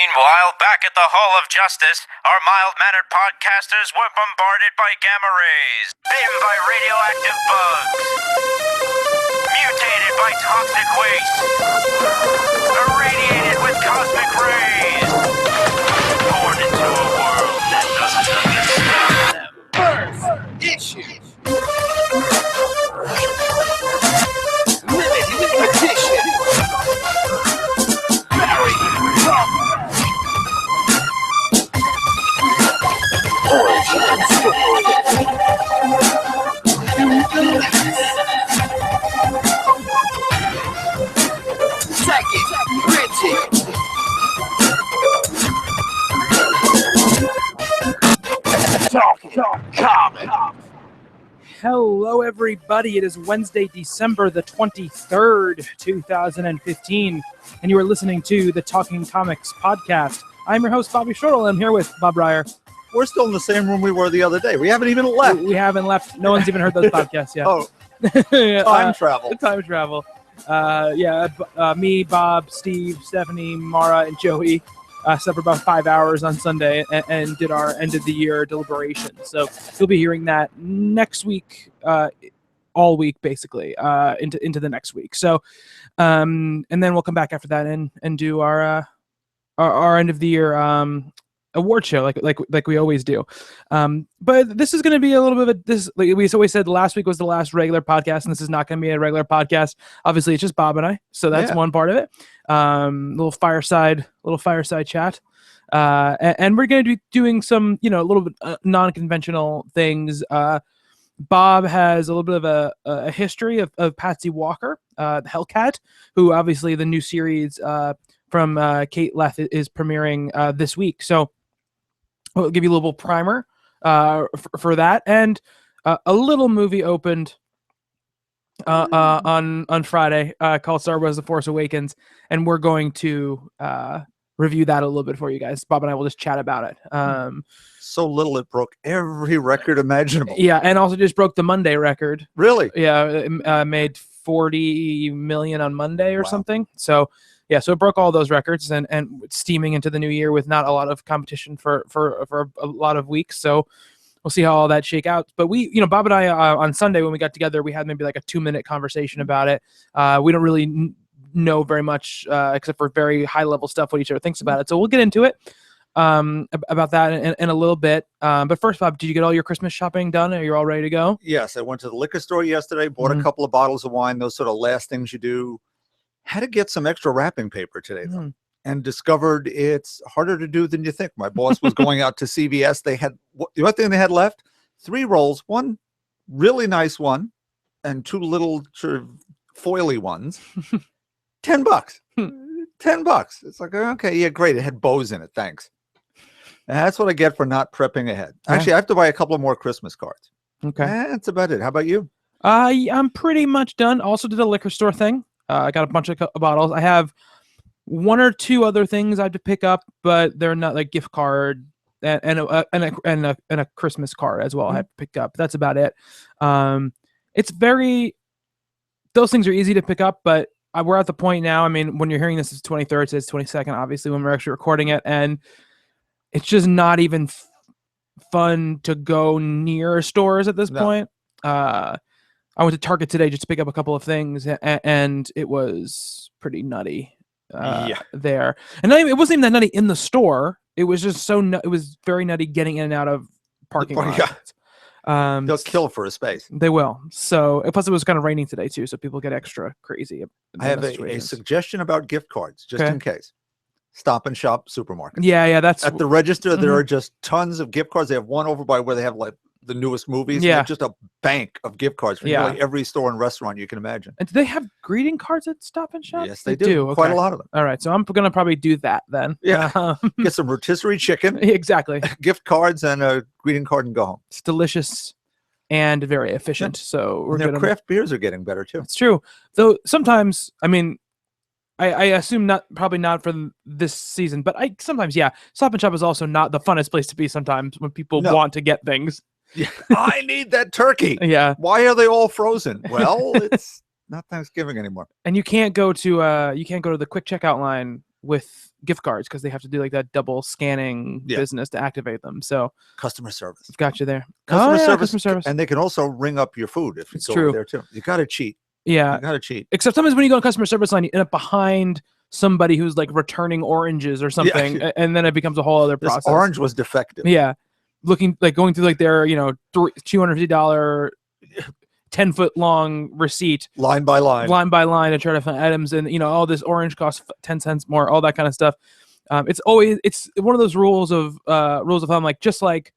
Meanwhile, back at the Hall of Justice, our mild-mannered podcasters were bombarded by gamma rays, bitten by radioactive bugs, mutated by toxic waste, irradiated with cosmic rays, born into a world that doesn't understand them. First issue. Limited edition. Very tough. Origin story. Second printing. Talking comic. Hello, everybody. It is Wednesday, December the 23rd, 2015, and you are listening to the Talking Comics podcast. I'm your host, Bobby Shortle. I'm here with Bob Ryer. We're still in the same room we were the other day. We haven't even left. We haven't left. No one's even heard those podcasts yet. Oh, time travel. Time travel. Me, Bob, Steve, Stephanie, Mara, and Joey slept for about 5 hours on Sunday and did our end of the year deliberation. So you'll be hearing that next week, all week basically, into the next week. So, and then we'll come back after that and do our end of the year award show like we always do. But this is going to be a little bit of like we always said, last week was the last regular podcast, and this is not going to be a regular podcast. Obviously, it's just Bob and I, so that's one part of it. Little fireside chat, and we're going to be doing some, a little bit non-conventional things. Bob has a little bit of a history of Patsy Walker, the Hellcat, who obviously the new series from Kate Leth is premiering this week. So we'll give you a little primer for that, and a little movie opened on Friday called Star Wars: The Force Awakens, and we're going to review that a little bit for you guys. Bob and I will just chat about it. So little it broke every record imaginable. Yeah, and also just broke the Monday record. Really? Yeah, it made 40 million on Monday or something. So yeah, so it broke all those records and steaming into the new year with not a lot of competition for a lot of weeks. So we'll see how all that shake out. But we, Bob and I on Sunday when we got together, we had maybe like a 2-minute conversation about it. We don't really know very much except for very high level stuff what each other thinks about it. So we'll get into it about that in a little bit. But first, Bob, did you get all your Christmas shopping done? Are you all ready to go? Yes, I went to the liquor store yesterday, bought a couple of bottles of wine, those sort of last things you do. Had to get some extra wrapping paper today, though, and discovered it's harder to do than you think. My boss was going out to CVS. They had the only thing they had left: 3 rolls, one really nice one, and 2 little sort of foily ones. $10. $10. It's like, okay, yeah, great. It had bows in it. Thanks. And that's what I get for not prepping ahead. Actually, I have to buy a couple of more Christmas cards. Okay, that's about it. How about you? I'm pretty much done. Also did a liquor store thing. I got a bunch of bottles. I have 1 or 2 other things I have to pick up, but they're not like gift card and a Christmas card as well. I have to pick up. That's about it. Those things are easy to pick up, but we're at the point now. I mean, when you're hearing this, it's 23rd, so it's 22nd, obviously, when we're actually recording it, and it's just not even fun to go near stores at this point. I went to Target today just to pick up a couple of things, and it was pretty nutty there. And it wasn't even that nutty in the store. It was just it was very nutty getting in and out of parking lots. They'll kill for a space. They will. So plus it was kind of raining today too, so people get extra crazy. I have a suggestion about gift cards, just in case. Stop and Shop supermarket. Yeah, that's at the register. There are just tons of gift cards. They have one over by where they have like the newest movies. Yeah, just a bank of gift cards for nearly every store and restaurant you can imagine. And do they have greeting cards at Stop and Shop? Yes, they do. Okay. Quite a lot of them. All right, so I'm gonna probably do that then. Yeah, get some rotisserie chicken. Exactly. Gift cards and a greeting card and go home. It's delicious and very efficient. So their craft beers are getting better too. It's true, though. Sometimes, I mean, I assume probably not for this season, but sometimes, Stop and Shop is also not the funnest place to be sometimes when people want to get things. Yeah. I need that turkey. Yeah. Why are they all frozen? Well, it's not Thanksgiving anymore. And you can't go to the quick checkout line with gift cards because they have to do like that double scanning business to activate them. So customer service. Got you there. Customer Customer service. And they can also ring up your food if It's you go true. over there too. You got to cheat. Yeah. You got to cheat. Except sometimes when you go on customer service line, you end up behind somebody who's like returning oranges or something, and then it becomes a whole other process. This orange was defective. Yeah. Looking like going through like their, $250 10-foot long receipt line by line to try to find items, and all this orange costs 10 cents more, all that kind of stuff. It's one of those rules of thumb, like just like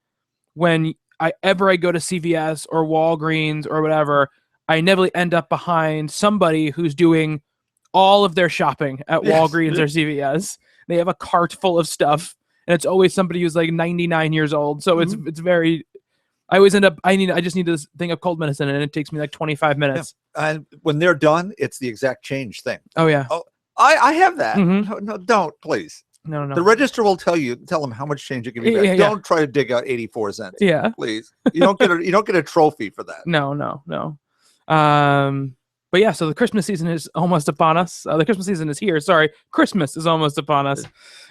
when I go to CVS or Walgreens or whatever, I inevitably end up behind somebody who's doing all of their shopping at Walgreens or CVS. They have a cart full of stuff, and it's always somebody who's like 99 years old. So it's very. I always end up. I just need this thing of cold medicine, and it takes me like 25 minutes. Yeah. And when they're done, it's the exact change thing. Oh yeah. Oh, I have that. Mm-hmm. No, don't please. No. The register will tell them how much change you give me back. Don't try to dig out 84 cents. Yeah. Please. You don't get a trophy for that. No. But yeah, so the Christmas season is almost upon us. The Christmas season is here. Sorry, Christmas is almost upon us.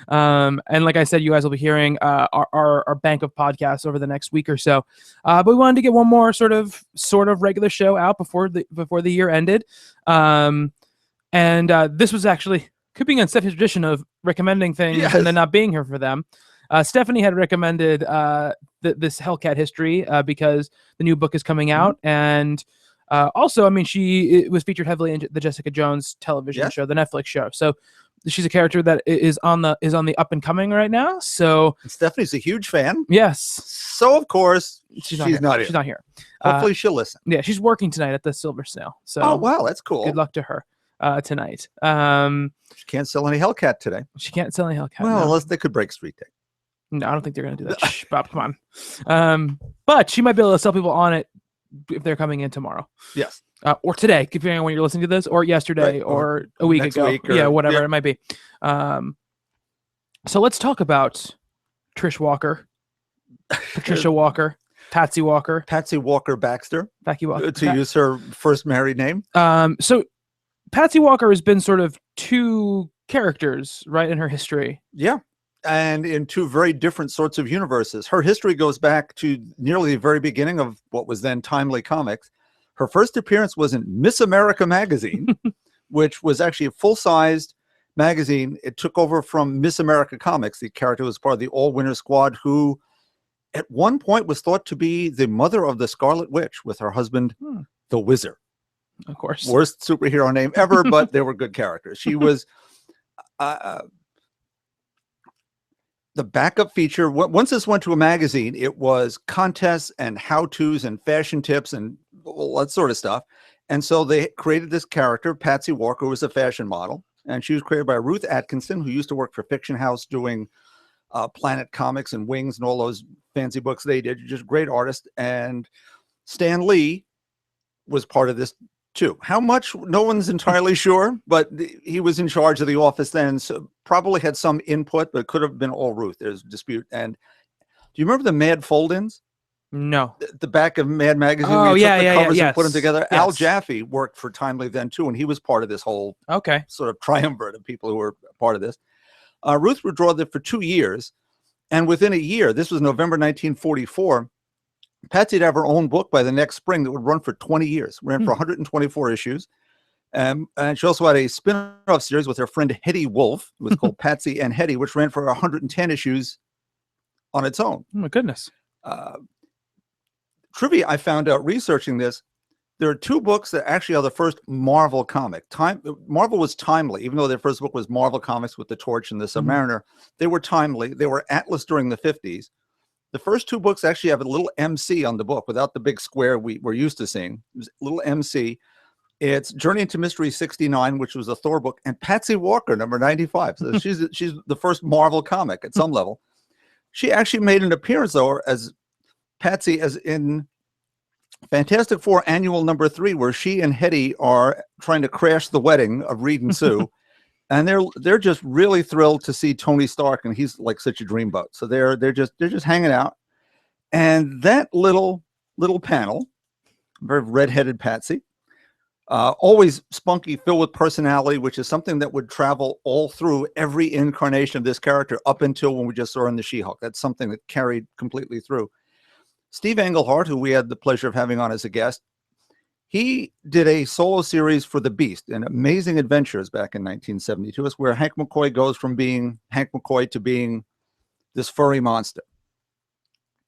And like I said, you guys will be hearing our bank of podcasts over the next week or so. But we wanted to get one more sort of regular show out before the year ended. And this was actually keeping on Stephanie's tradition of recommending things and then not being here for them. Stephanie had recommended this Hellcat history because the new book is coming out, and also, I mean, it was featured heavily in the Jessica Jones television show, the Netflix show. So she's a character that is on the up and coming right now. So and Stephanie's a huge fan. Yes. So of course she's not here. She's not here. Hopefully she'll listen. Yeah, she's working tonight at the Silver Snail. So oh wow, that's cool. Good luck to her tonight. She can't sell any Hellcat today. She can't sell any Hellcat. Well, unless they could break Street Day. No, I don't think they're gonna do that. Shh, Bob, come on. But she might be able to sell people on it if they're coming in tomorrow. Yes. Or today, depending on when you're listening to this, or yesterday, or a week ago. Whatever it might be. So let's talk about Trish Walker, Patricia Walker, Patsy Walker. Patsy Walker Baxter. Patsy Walker. To use her first married name. So Patsy Walker has been sort of two characters, right, in her history. Yeah. And in two very different sorts of universes. Her history goes back to nearly the very beginning of what was then Timely Comics. Her first appearance was in Miss America magazine, which was actually a full-sized magazine. It took over from Miss America Comics. The character was part of the all-winner squad who at one point was thought to be the mother of the Scarlet Witch with her husband, the Wizard. Of course. Worst superhero name ever, but they were good characters. She was... the backup feature, once this went to a magazine, it was contests and how-tos and fashion tips and all that sort of stuff. And so they created this character, Patsy Walker, who was a fashion model. And she was created by Ruth Atkinson, who used to work for Fiction House doing Planet Comics and Wings and all those fancy books they did. Just great artist. And Stan Lee was part of this too. How much? No one's entirely sure, but he was in charge of the office then, so probably had some input, but it could have been all Ruth. There's a dispute. And do you remember the Mad Fold-ins? No. The back of Mad Magazine. Oh, yeah, the covers and put them together. Yes. Al Jaffe worked for Timely then too, and he was part of this whole sort of triumvirate of people who were part of this. Ruth would draw that for 2 years, and within a year, this was November 1944, Patsy would have her own book by the next spring that would run for 20 years. Ran for 124 issues. And she also had a spin-off series with her friend Hetty Wolf. It was called Patsy and Hetty, which ran for 110 issues on its own. Oh, my goodness. Trivia I found out researching this, there are 2 books that actually are the first Marvel comic. Marvel was Timely, even though their first book was Marvel Comics with the Torch and the Submariner. They were Timely. They were Atlas during the 50s. The first 2 books actually have a little MC on the book without the big square we're used to seeing. It was a little MC. It's Journey into Mystery 69, which was a Thor book, and Patsy Walker, number 95. So she's the first Marvel comic at some level. She actually made an appearance, though, as Patsy as in Fantastic Four Annual number 3, where she and Hetty are trying to crash the wedding of Reed and Sue. And they're just really thrilled to see Tony Stark, and he's like such a dreamboat. So they're just hanging out, and that little panel, very redheaded Patsy, Always spunky, filled with personality, which is something that would travel all through every incarnation of this character up until when we just saw her in the She-Hulk. That's something that carried completely through. Steve Englehart, who we had the pleasure of having on as a guest, he did a solo series for The Beast, an Amazing Adventures back in 1972. It's where Hank McCoy goes from being Hank McCoy to being this furry monster.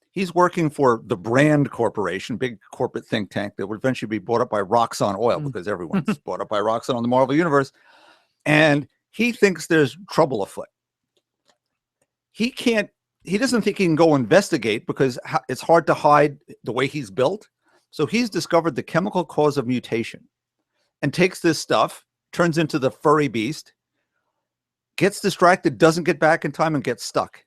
He's working for the Brand Corporation, big corporate think tank that would eventually be bought up by Roxxon Oil, because everyone's bought up by Roxxon on the Marvel Universe. And he thinks there's trouble afoot. He doesn't think he can go investigate because it's hard to hide the way he's built. So he's discovered the chemical cause of mutation and takes this stuff, turns into the furry beast, gets distracted, doesn't get back in time, and gets stuck.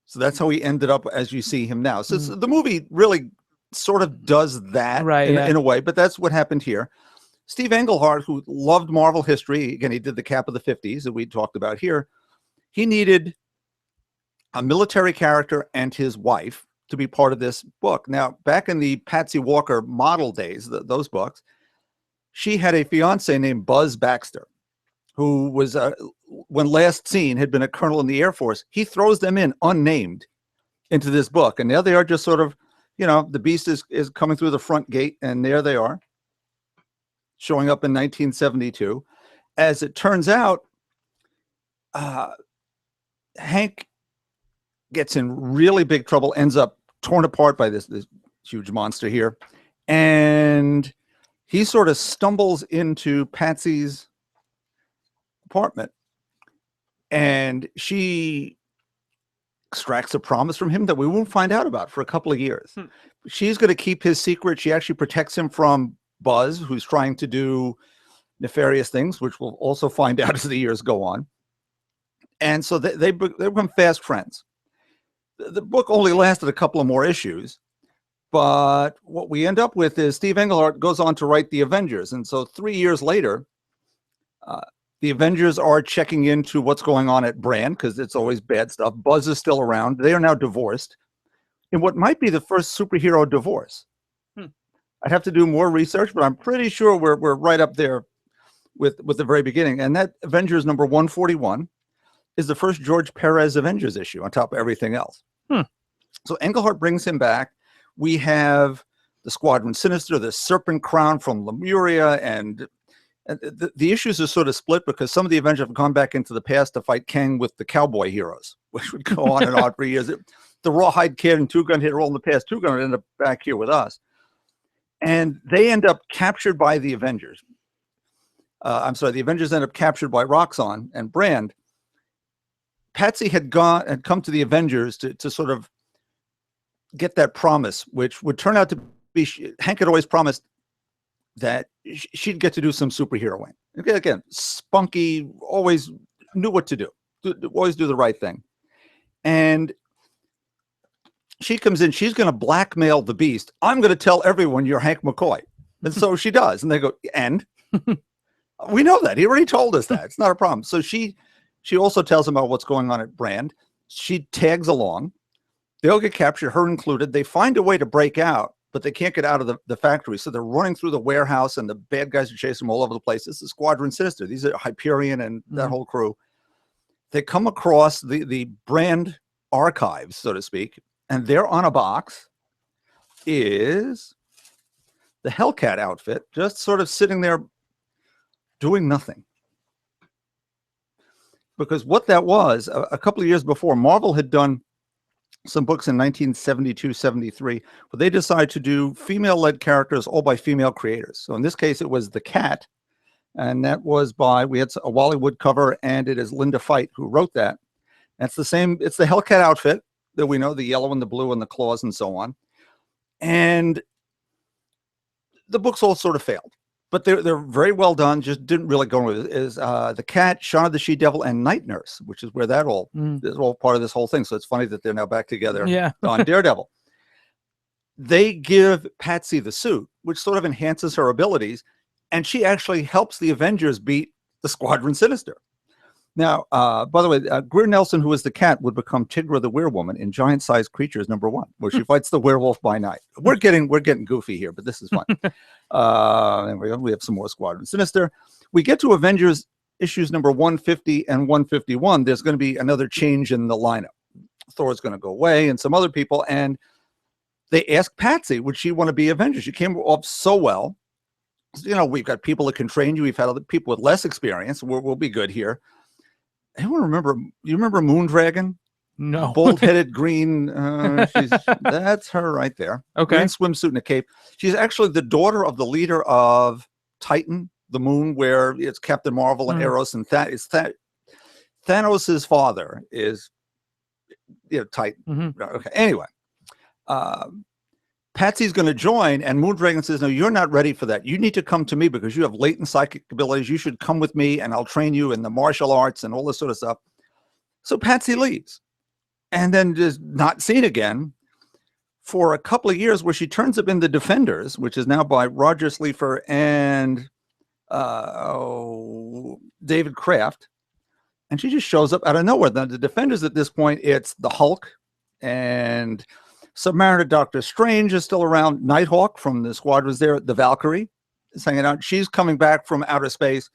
So that's how he ended up as you see him now. So the movie really sort of does that in a way, but that's what happened here. Steve Englehart, who loved Marvel history, again, he did the Cap of the 50s that we talked about here. He needed a military character and his wife to be part of this book. Now, back in the Patsy Walker model days, those books, she had a fiance named Buzz Baxter, who was, when last seen, had been a colonel in the Air Force. He throws them in unnamed into this book. And there they are, just sort of, the beast is coming through the front gate, and there they are, showing up in 1972. As it turns out, Hank gets in really big trouble, ends up torn apart by this huge monster here. And he sort of stumbles into Patsy's apartment, and she extracts a promise from him that we won't find out about for a couple of years. She's going to keep his secret. She actually protects him from Buzz, who's trying to do nefarious things, which we'll also find out as the years go on. And so they become fast friends. The book only lasted a couple of more issues, but what we end up with is Steve Englehart goes on to write The Avengers. And so 3 years later, the Avengers are checking into what's going on at Brand, because it's always bad stuff. Buzz is still around. They are now divorced in what might be the first superhero divorce. I'd have to do more research, but I'm pretty sure we're right up there with the very beginning. And that Avengers number 141 is the first George Perez Avengers issue on top of everything else. So Englehart brings him back. We have the Squadron Sinister, the Serpent Crown from Lemuria, and the issues are sort of split because some of the Avengers have gone back into the past to fight Kang with the cowboy heroes, which would go on and on for years. The Rawhide Kid and Two Gun Hit are all in the past. Two Gun end up back here with us. And they end up captured by the Avengers. The Avengers end up captured by Roxxon and Brand. Patsy had come to the Avengers to sort of get that promise, which would turn out to be, Hank had always promised that she'd get to do some superheroing. Again, spunky, always knew what to do, always do the right thing. And she comes in, she's going to blackmail the Beast. I'm going to tell everyone you're Hank McCoy. And so she does. And they go, and? We know that. He already told us that. It's not a problem. So she also tells them about what's going on at Brand. She tags along. They all get captured, her included. They find a way to break out, but they can't get out of the factory. So they're running through the warehouse, and the bad guys are chasing them all over the place. This is Squadron Sinister. These are Hyperion and that whole crew. They come across the Brand archives, so to speak, and there on a box is the Hellcat outfit, just sort of sitting there doing nothing. Because what that was, a couple of years before, Marvel had done some books in 1972, 73, where they decided to do female-led characters all by female creators. So in this case, it was The Cat, and that was we had a Wally Wood cover, and it is Linda Fight who wrote that. That's the same, it's the Hellcat outfit that we know, the yellow and the blue and the claws and so on. And the books all sort of failed, but they're very well done, just didn't really go with it. Is The Cat, Shaun of the She-Devil, and Night Nurse, which is where that is all part of this whole thing. So it's funny that they're now back together on Daredevil. They give Patsy the suit, which sort of enhances her abilities, and she actually helps the Avengers beat the Squadron Sinister. Now, by the way, Greer Nelson, who is the cat, would become Tigra the Werewoman in Giant-Sized Creatures #1, where she fights the werewolf by night. We're getting goofy here, but this is fun. Anyway, we have some more Squadron Sinister. We get to Avengers issues number 150 and 151. There's going to be another change in the lineup. Thor's going to go away, and some other people. And they asked Patsy, would she want to be Avengers? She came off so well. You know, we've got people that can train you. We've had other people with less experience. We'll be good here. Anyone remember? You remember Moondragon? No. Bald-headed green. That's her right there. Okay. Green swimsuit and a cape. She's actually the daughter of the leader of Titan, the moon, where it's Captain Marvel and Eros, and Thanos' father is, Titan. Okay. Anyway, Patsy's going to join, and Moondragon says, "No, you're not ready for that. You need to come to me because you have latent psychic abilities. You should come with me, and I'll train you in the martial arts and all this sort of stuff." So Patsy leaves, and then just not seen again for a couple of years, where she turns up in the Defenders, which is now by Roger Sleefer and David Kraft, and she just shows up out of nowhere. Then the Defenders at this point, it's the Hulk and Submariner Doctor Strange is still around. Nighthawk from the squadrons there. The Valkyrie is hanging out. She's coming back from outer space.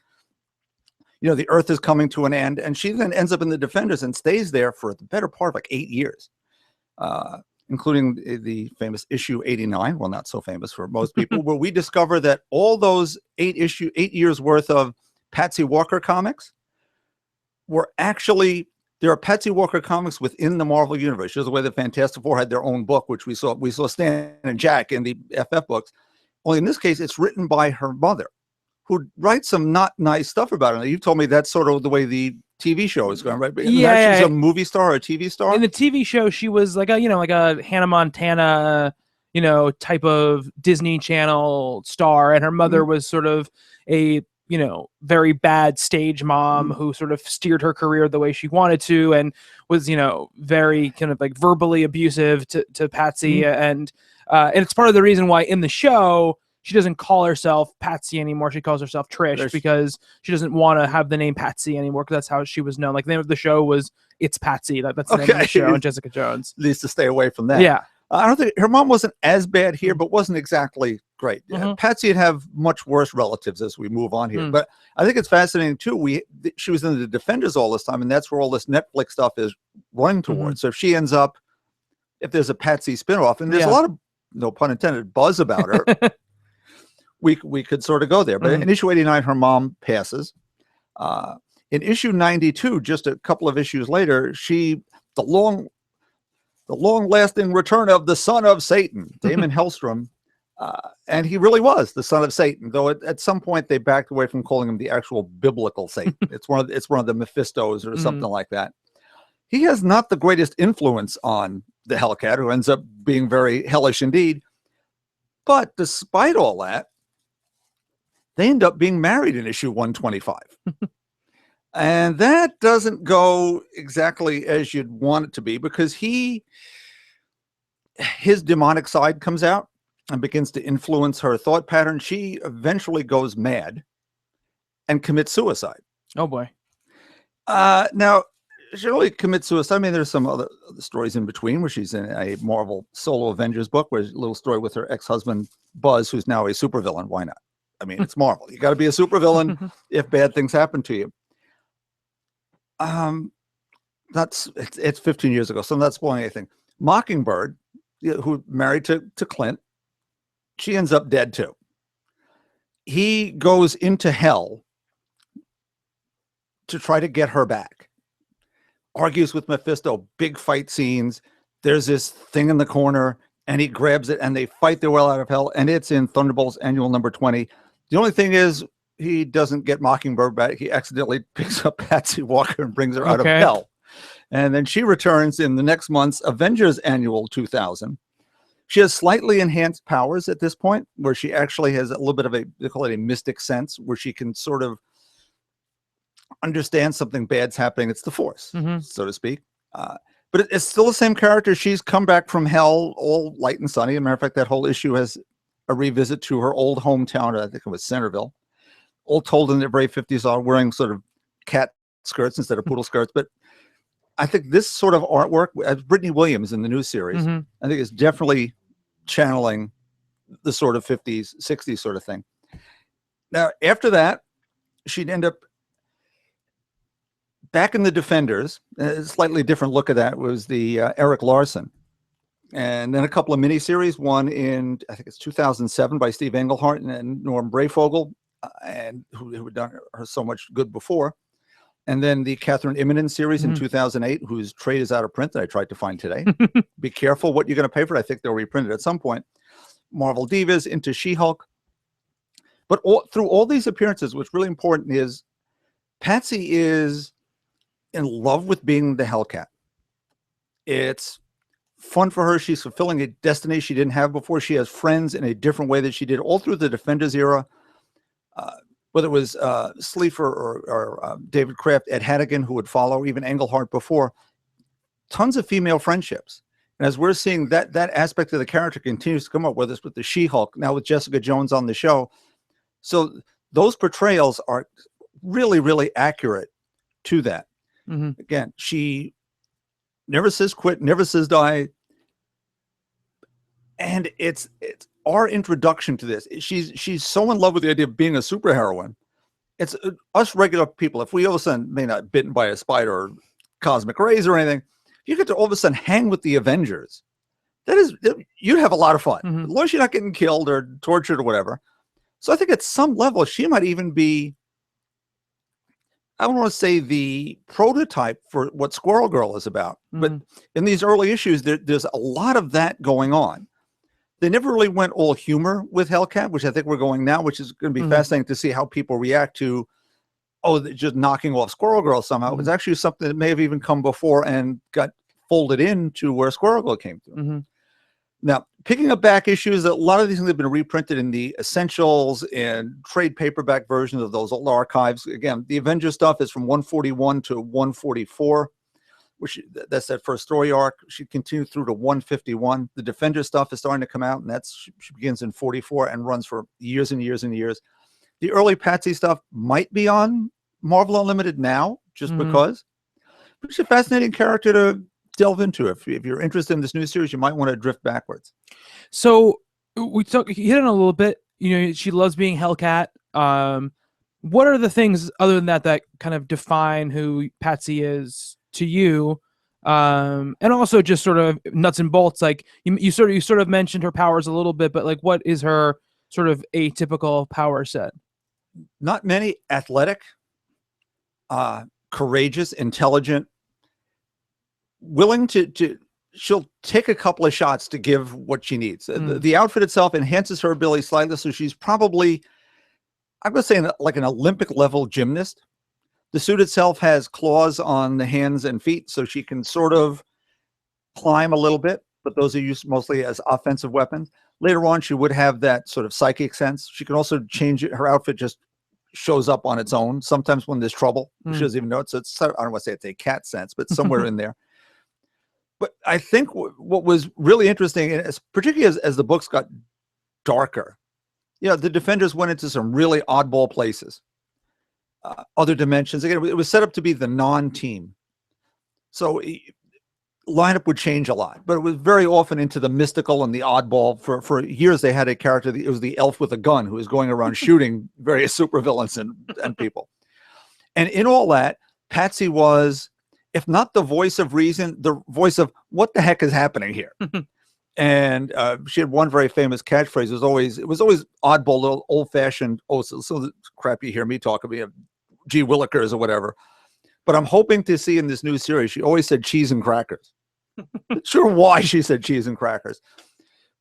You know, the Earth is coming to an end, and she then ends up in the Defenders and stays there for the better part of like 8 years, including the famous issue 89. Well, not so famous for most people, where we discover that all those 8 years worth of Patsy Walker comics were actually, there are Patsy Walker comics within the Marvel Universe. Just the way the Fantastic Four had their own book, which we saw Stan and Jack in the FF books. Only in this case, it's written by her mother, who writes some not nice stuff about her. You've told me that's sort of the way the TV show is going, right? But yeah, she's a movie star or a TV star. In the TV show, she was like a Hannah Montana, type of Disney Channel star, and her mother was sort of a very bad stage mom who sort of steered her career the way she wanted to, and was, very kind of like verbally abusive to Patsy. And it's part of the reason why in the show, she doesn't call herself Patsy anymore. She calls herself Trish because she doesn't want to have the name Patsy anymore, because that's how she was known. Like, the name of the show was It's Patsy. That's the name of the show, and Jessica Jones. At least to stay away from that. Yeah. I don't think her mom wasn't as bad here, but wasn't exactly great. Patsy would have much worse relatives as we move on here. But I think it's fascinating too. She was in the Defenders all this time, and that's where all this Netflix stuff is running towards. So if she ends up, if there's a Patsy spinoff, and there's a lot of, no pun intended, buzz about her, we could sort of go there. But in issue 89, her mom passes. In issue 92, just a couple of issues later, the long-lasting return of the son of Satan, Damon Hellstrom, and he really was the son of Satan. Though at some point they backed away from calling him the actual biblical Satan. It's one of the Mephistos or something like that. He has not the greatest influence on the Hellcat, who ends up being very hellish indeed. But despite all that, they end up being married in issue 125. And that doesn't go exactly as you'd want it to be, because his demonic side comes out and begins to influence her thought pattern. She eventually goes mad and commits suicide. Oh boy. Now, she really commits suicide. I mean, there's some other stories in between where she's in a Marvel solo Avengers book, where there's a little story with her ex-husband, Buzz, who's now a supervillain. Why not? I mean, it's Marvel. You got to be a supervillain if bad things happen to you. It's 15 years ago, so I'm not spoiling anything. Mockingbird, who married to Clint, she ends up dead too. He goes into hell to try to get her back. Argues with Mephisto, big fight scenes. There's this thing in the corner, and he grabs it, and they fight their way out of hell, and it's in Thunderbolts Annual number 20. The only thing is, he doesn't get Mockingbird back. He accidentally picks up Patsy Walker and brings her out of hell. And then she returns in the next month's Avengers Annual 2000. She has slightly enhanced powers at this point, where she actually has a little bit of they call it a mystic sense, where she can sort of understand something bad's happening. It's the Force, so to speak. But it's still the same character. She's come back from hell, all light and sunny. As a matter of fact, that whole issue has a revisit to her old hometown. I think it was Centerville. All told in the very 50s, all wearing sort of cat skirts instead of poodle skirts. But I think this sort of artwork, as Brittany Williams in the new series, I think is definitely channeling the sort of 50s, 60s sort of thing. Now, after that, she'd end up back in the Defenders. A slightly different look at that was the Eric Larson. And then a couple of miniseries, one in, I think it's 2007 by Steve Englehart and Norm Brayfogle, and who had done her so much good before. And then the Catherine Immonen series in 2008, whose trade is out of print that I tried to find today. Be careful what you're going to pay for it. I think they'll reprint it at some point. Marvel Divas into She-Hulk. But through all these appearances, what's really important is Patsy is in love with being the Hellcat. It's fun for her. She's fulfilling a destiny she didn't have before. She has friends in a different way that she did all through the Defenders era. Whether it was Sleefer or David Kraft, Ed Hannigan, who would follow, even Englehart before, tons of female friendships. And as we're seeing that aspect of the character continues to come up, whether it's with the She-Hulk, now with Jessica Jones on the show. So those portrayals are really, really accurate to that. Again, she never says quit, never says die. And it's our introduction to this. She's so in love with the idea of being a superheroine. It's us regular people. If we all of a sudden may not bitten by a spider or cosmic rays or anything, you get to all of a sudden hang with the Avengers. You'd have a lot of fun. As long as you're not getting killed or tortured or whatever. So I think at some level, she might even be, I don't want to say the prototype for what Squirrel Girl is about. But in these early issues, there's a lot of that going on. They never really went all humor with Hellcat, which I think we're going now, which is going to be fascinating to see how people react to, they're just knocking off Squirrel Girl somehow. It was actually something that may have even come before and got folded into where Squirrel Girl came through. Now, picking up back issues, a lot of these things have been reprinted in the Essentials and trade paperback versions of those old archives. Again, the Avengers stuff is from 141 to 144. That's that first story arc. She continued through to 151. The Defender stuff is starting to come out, and she begins in 44 and runs for years and years and years. The early Patsy stuff might be on Marvel Unlimited now, just because. But she's a fascinating character to delve into. If you're interested in this new series, you might want to drift backwards. So we hit on a little bit. She loves being Hellcat. What are the things other than that kind of define who Patsy is to you, and also just sort of nuts and bolts? Like you sort of mentioned her powers a little bit, but like, what is her sort of atypical power set? Not many. Athletic, courageous, intelligent, willing to she'll take a couple of shots to give what she needs. The outfit itself enhances her ability slightly, so she's probably, I'm going to say, like an Olympic level gymnast. The suit itself has claws on the hands and feet, so she can sort of climb a little bit, but those are used mostly as offensive weapons. Later on, she would have that sort of psychic sense. She can also change it. Her outfit just shows up on its own. Sometimes when there's trouble, she doesn't even know it. So I don't want to say it's a cat sense, but somewhere in there. But I think what was really interesting, and particularly as the books got darker, the Defenders went into some really oddball places. Other dimensions. Again, it was set up to be the non-team. So lineup would change a lot, but it was very often into the mystical and the oddball. For years, they had a character, it was the elf with a gun who was going around shooting various supervillains and people. And in all that, Patsy was, if not the voice of reason, the voice of what the heck is happening here. And she had one very famous catchphrase. It was always oddball, little old-fashioned, so the crap you hear me talk about, G. Willikers or whatever. But I'm hoping to see in this new series, she always said cheese and crackers. Not sure why she said cheese and crackers.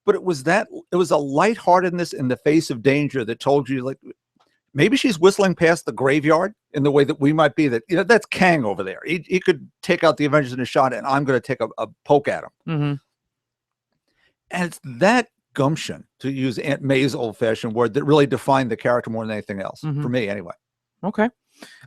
But it was a lightheartedness in the face of danger that told you, like, maybe she's whistling past the graveyard in the way that we might be. That that's Kang over there. He could take out the Avengers in a shot, and I'm going to take a poke at him. And it's that gumption, to use Aunt May's old-fashioned word, that really defined the character more than anything else, for me anyway. Okay.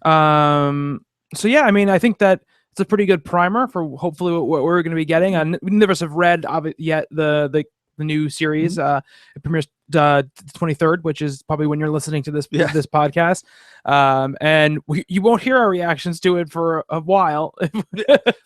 So yeah, I mean, I think that it's a pretty good primer for hopefully what we're going to be getting. None of us have read yet the new series. It premieres 23rd, which is probably when you're listening to this podcast. And you won't hear our reactions to it for a while.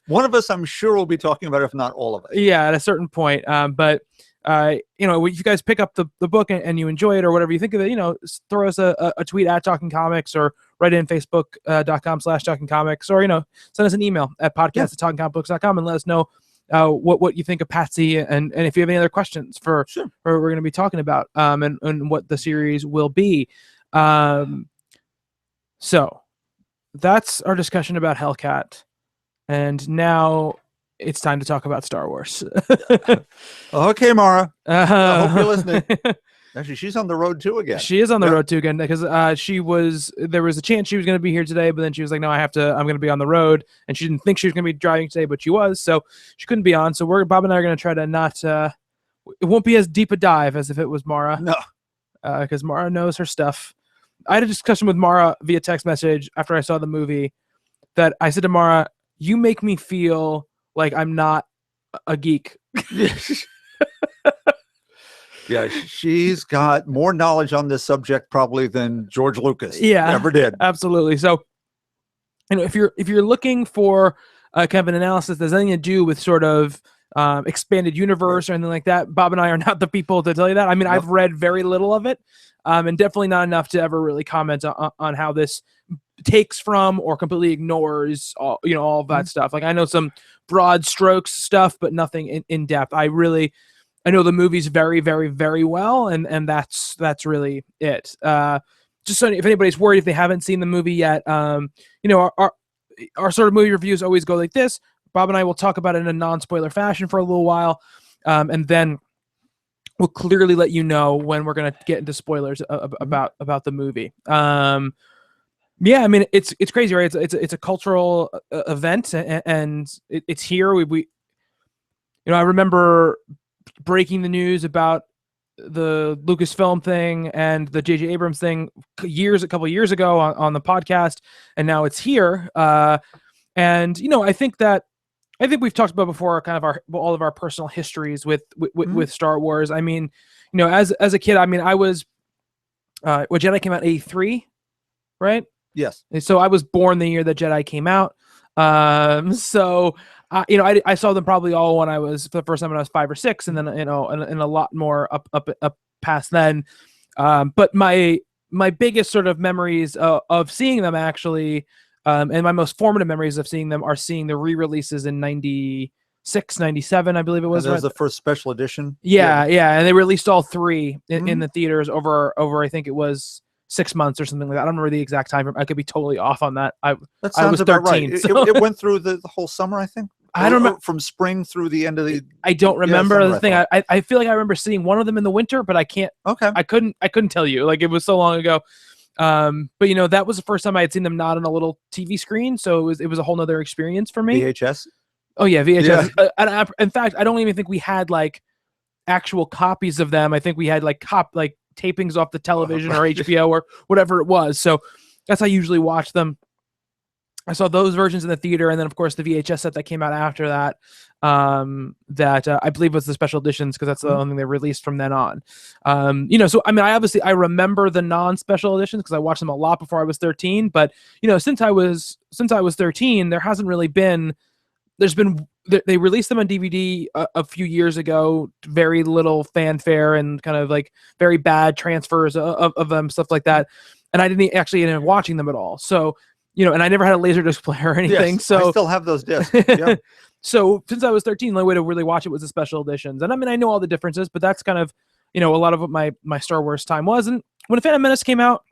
One of us, I'm sure, will be talking about it, if not all of us. Yeah, at a certain point. But if you guys pick up the book and you enjoy it or whatever you think of it, throw us a tweet at Talking Comics, or write in facebook.com/Talking Comics, or send us an email at podcast@talkingcomicbooks.com and let us know what you think of Patsy, and if you have any other questions for we're going to be talking about, and what the series will be. So that's our discussion about Hellcat, and now it's time to talk about Star Wars. Okay, Mara. I hope you're listening. Actually, she's on the road too again. She is on the road too again, because there was a chance she was going to be here today, but then she was like, no, I'm going to be on the road. And she didn't think she was going to be driving today, but she was, so she couldn't be on. So Bob and I are going to try to not, it won't be as deep a dive as if it was Mara. No. Because Mara knows her stuff. I had a discussion with Mara via text message after I saw the movie that I said to Mara, you make me feel like I'm not a geek. Yeah, she's got more knowledge on this subject probably than George Lucas ever did. Absolutely. So, if you're looking for kind of an analysis that's anything to do with sort of expanded universe or anything like that, Bob and I are not the people to tell you that. I mean, I've read very little of it, and definitely not enough to ever really comment on how this takes from or completely ignores all of that stuff. Like, I know some broad strokes stuff, but nothing in depth. I know the movies very, very, very well, and that's really it. Just so if anybody's worried if they haven't seen the movie yet, our sort of movie reviews always go like this. Bob and I will talk about it in a non-spoiler fashion for a little while, and then we'll clearly let you know when we're going to get into spoilers about the movie. Yeah, I mean, it's crazy, right? It's a cultural event, and it's here. We I remember breaking the news about the Lucasfilm thing and the J.J. Abrams thing a couple years ago on the podcast, and now it's here. And I think we've talked about before kind of all of our personal histories with Star Wars. I mean, as a kid, I mean, I was Jedi came out in 1983, right? Yes. And so I was born the year that Jedi came out. So I saw them probably all when I was, for the first time when I was 5 or 6, and then and a lot more up past then. But my biggest sort of memories of seeing them actually, and my most formative memories of seeing them are seeing the re-releases in 96, 97, I believe it was. That was the first special edition. Yeah, and they released all 3 in the theaters over I think it was 6 months or something like that. I don't remember the exact time. I could be totally off on that. That sounds I was about 13, right. so. It went through the whole summer, I think. I don't remember, from spring through the end of the. I don't remember the thing. I feel like I remember seeing one of them in the winter, but I can't. Okay. I couldn't tell you. Like, it was so long ago. But that was the first time I had seen them not on a little TV screen, so it was a whole nother experience for me. VHS. Oh yeah, VHS. Yeah. In fact, I don't even think we had like actual copies of them. I think we had like tapings off the television or HBO or whatever it was. So that's how I usually watch them. I saw those versions in the theater, and then of course the VHS set that came out after that, that I believe was the special editions, because that's the only thing they released from then on. So I mean, I remember the non-special editions because I watched them a lot before I was 13. But since I was 13, there hasn't really been. They released them on DVD a few years ago, very little fanfare and kind of like very bad transfers of them, stuff like that. And I didn't actually end up watching them at all. So, and I never had a Laserdisc player or anything. Yes, so I still have those discs. Yeah. So since I was 13, the only way to really watch it was the special editions. And I mean, I know all the differences, but that's kind of, a lot of what my Star Wars time was. And when Phantom Menace came out,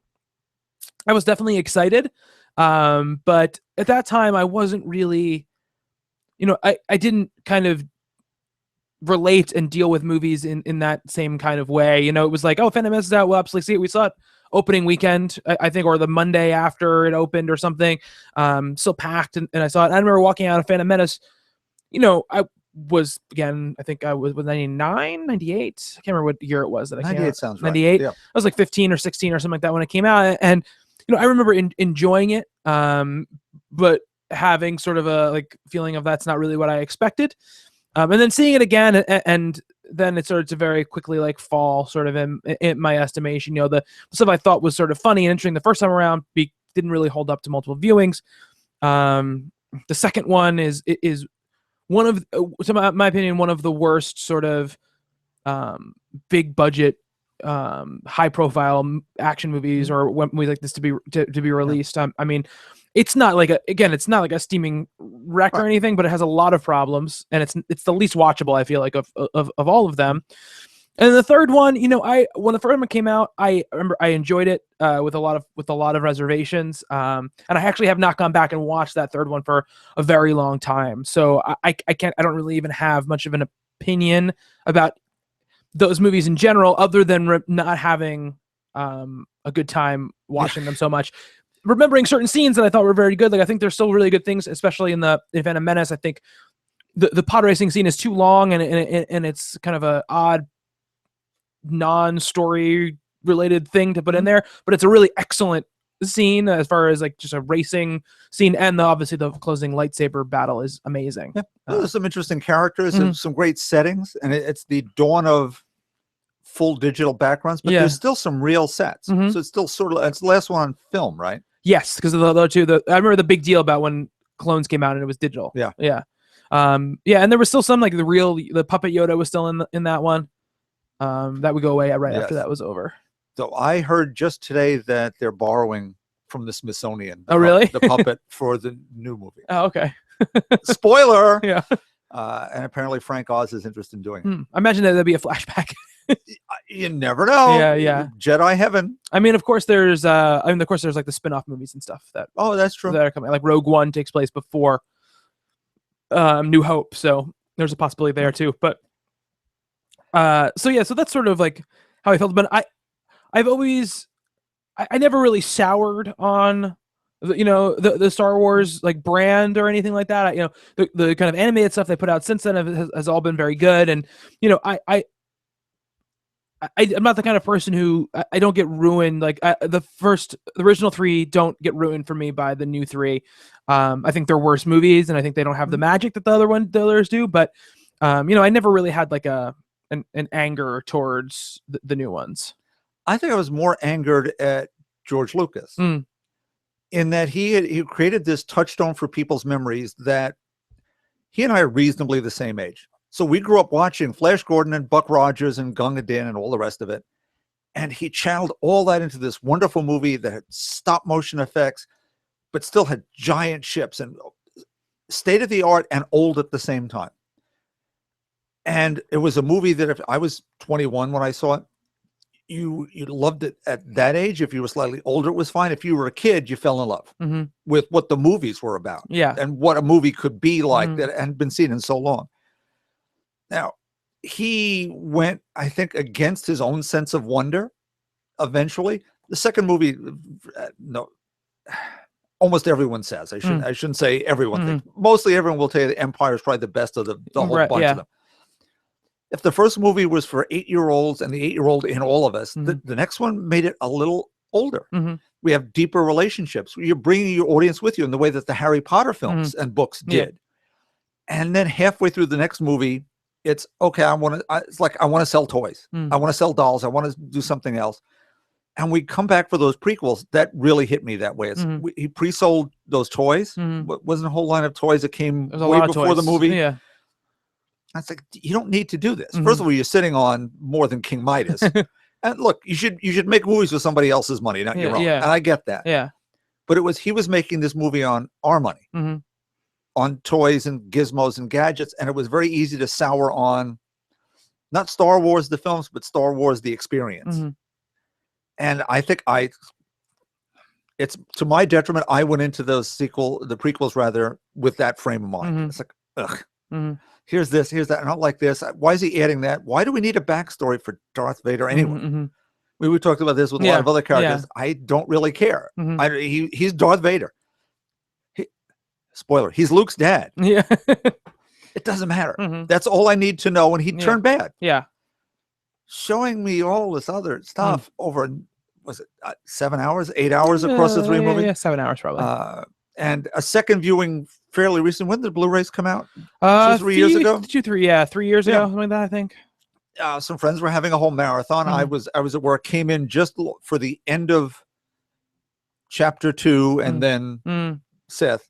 I was definitely excited. But at that time, I wasn't really, I didn't kind of relate and deal with movies in that same kind of way. It was like, oh, Phantom Menace is out. Well, absolutely see it. We saw it opening weekend, I think, or the Monday after it opened or something. Still packed, and I saw it. I remember walking out of Phantom Menace. I was, again, I think I was 99, 98. I can't remember what year it was that I came out. 98 sounds right. 98. Yeah. I was like 15 or 16 or something like that when it came out, and I remember enjoying it, but having sort of a feeling of that's not really what I expected. And then seeing it again, and then it started to very quickly like fall sort of in my estimation. You know, the stuff I thought was sort of funny and interesting the first time around didn't really hold up to multiple viewings. The second one is one of, to my opinion, one of the worst sort of big budget, high profile action movies or when we like this to be released. I mean, it's not like it's not like a steaming wreck or anything, but it has a lot of problems, and it's the least watchable, I feel like, of all of them. And the third one, you know, when the first one came out, I remember I enjoyed it with a lot of reservations, and I actually have not gone back and watched that third one for a very long time. So I don't really even have much of an opinion about those movies in general, other than not having a good time watching them so much. Remembering certain scenes that I thought were very good. Like, I think there's still really good things, especially in the Phantom Menace. I think the pod racing scene is too long, and it's kind of a odd non-story related thing to put in there, but it's a really excellent scene as far as like just a racing scene, and obviously the closing lightsaber battle is amazing. Yeah. There's some interesting characters and some great settings, and it's the dawn of full digital backgrounds, but there's still some real sets. So it's still sort of, it's the last one on film, right? Yes, because of the other two. I remember the big deal about when Clones came out and it was digital. Yeah. And there was still some like the puppet Yoda was still in that one. That would go away right after that was over. So I heard just today that they're borrowing from the Smithsonian. Oh, really? The puppet for the new movie. Oh, okay. Spoiler. Yeah. And apparently Frank Oz is interested in doing it. I imagine that there'd be a flashback. You never know. Yeah. Jedi heaven. I mean, of course there's like the spin-off movies and stuff that. Oh, that's true. That are coming. Like Rogue One takes place before New Hope, so there's a possibility there too. But so that's sort of like how I felt. But I never really soured on the Star Wars like brand or anything like that. The kind of animated stuff they put out since then has all been very good, and I'm not the kind of person who I don't get ruined. Like the original three don't get ruined for me by the new three. I think they're worse movies, and I think they don't have the magic that the others do. But I never really had like an anger towards the new ones. I think I was more angered at George Lucas in that he created this touchstone for people's memories that he and I are reasonably the same age. So we grew up watching Flash Gordon and Buck Rogers and Gunga Din and all the rest of it. And he channeled all that into this wonderful movie that had stop motion effects, but still had giant ships and state of the art and old at the same time. And it was a movie that if I was 21 when I saw it, you loved it at that age. If you were slightly older, it was fine. If you were a kid, you fell in love with what the movies were about. Yeah. And what a movie could be like that hadn't been seen in so long. Now, he went, I think, against his own sense of wonder eventually. The second movie, no, almost everyone says. I shouldn't say everyone thinks. Mostly everyone will tell you the Empire is probably the best of the whole bunch of them. If the first movie was for 8-year-olds and the 8-year-old in all of us, the next one made it a little older. We have deeper relationships. You're bringing your audience with you in the way that the Harry Potter films and books did. And then halfway through the next movie, it's okay. It's like I want to sell toys. I want to sell dolls. I want to do something else. And we come back for those prequels. That really hit me that way. He pre-sold those toys. Wasn't a whole line of toys that came way before the movie. Yeah. I was like, you don't need to do this. First of all, you're sitting on more than King Midas. And look, you should make movies with somebody else's money, not your own. And I get that. Yeah. But he was making this movie on our money. On toys and gizmos and gadgets, and it was very easy to sour on not Star Wars the films, but Star Wars the experience. And I think it's to my detriment. I went into the prequels rather, with that frame of mind. It's like, ugh, here's this, here's that, I don't like this. Why is he adding that? Why do we need a backstory for Darth Vader anyway? We talked about this with a lot of other characters. I don't really care. He's Darth Vader. Spoiler, he's Luke's dad. Yeah. It doesn't matter. That's all I need to know. And he turned bad. Yeah. Showing me all this other stuff over, was it 7 hours, 8 hours across the three movies? Yeah, 7 hours probably. And a second viewing fairly recent. When did the Blu-rays come out? 2-3 years ago? 3 years ago, something like that, I think. some friends were having a whole marathon. I was at work, came in just for the end of chapter 2 and then Sith,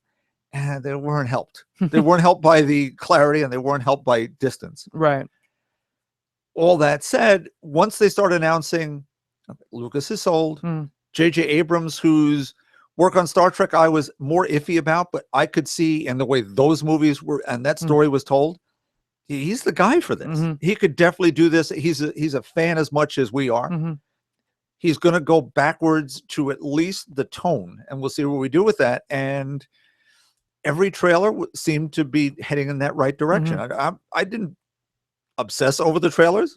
and they weren't helped. They weren't helped by the clarity, and they weren't helped by distance. Right. All that said, once they start announcing Lucas is sold, J.J. Abrams, whose work on Star Trek I was more iffy about, but I could see in the way those movies were and that story was told, he's the guy for this. He could definitely do this. He's a fan as much as we are. He's going to go backwards to at least the tone, and we'll see what we do with that. And every trailer seemed to be heading in that right direction. I didn't obsess over the trailers,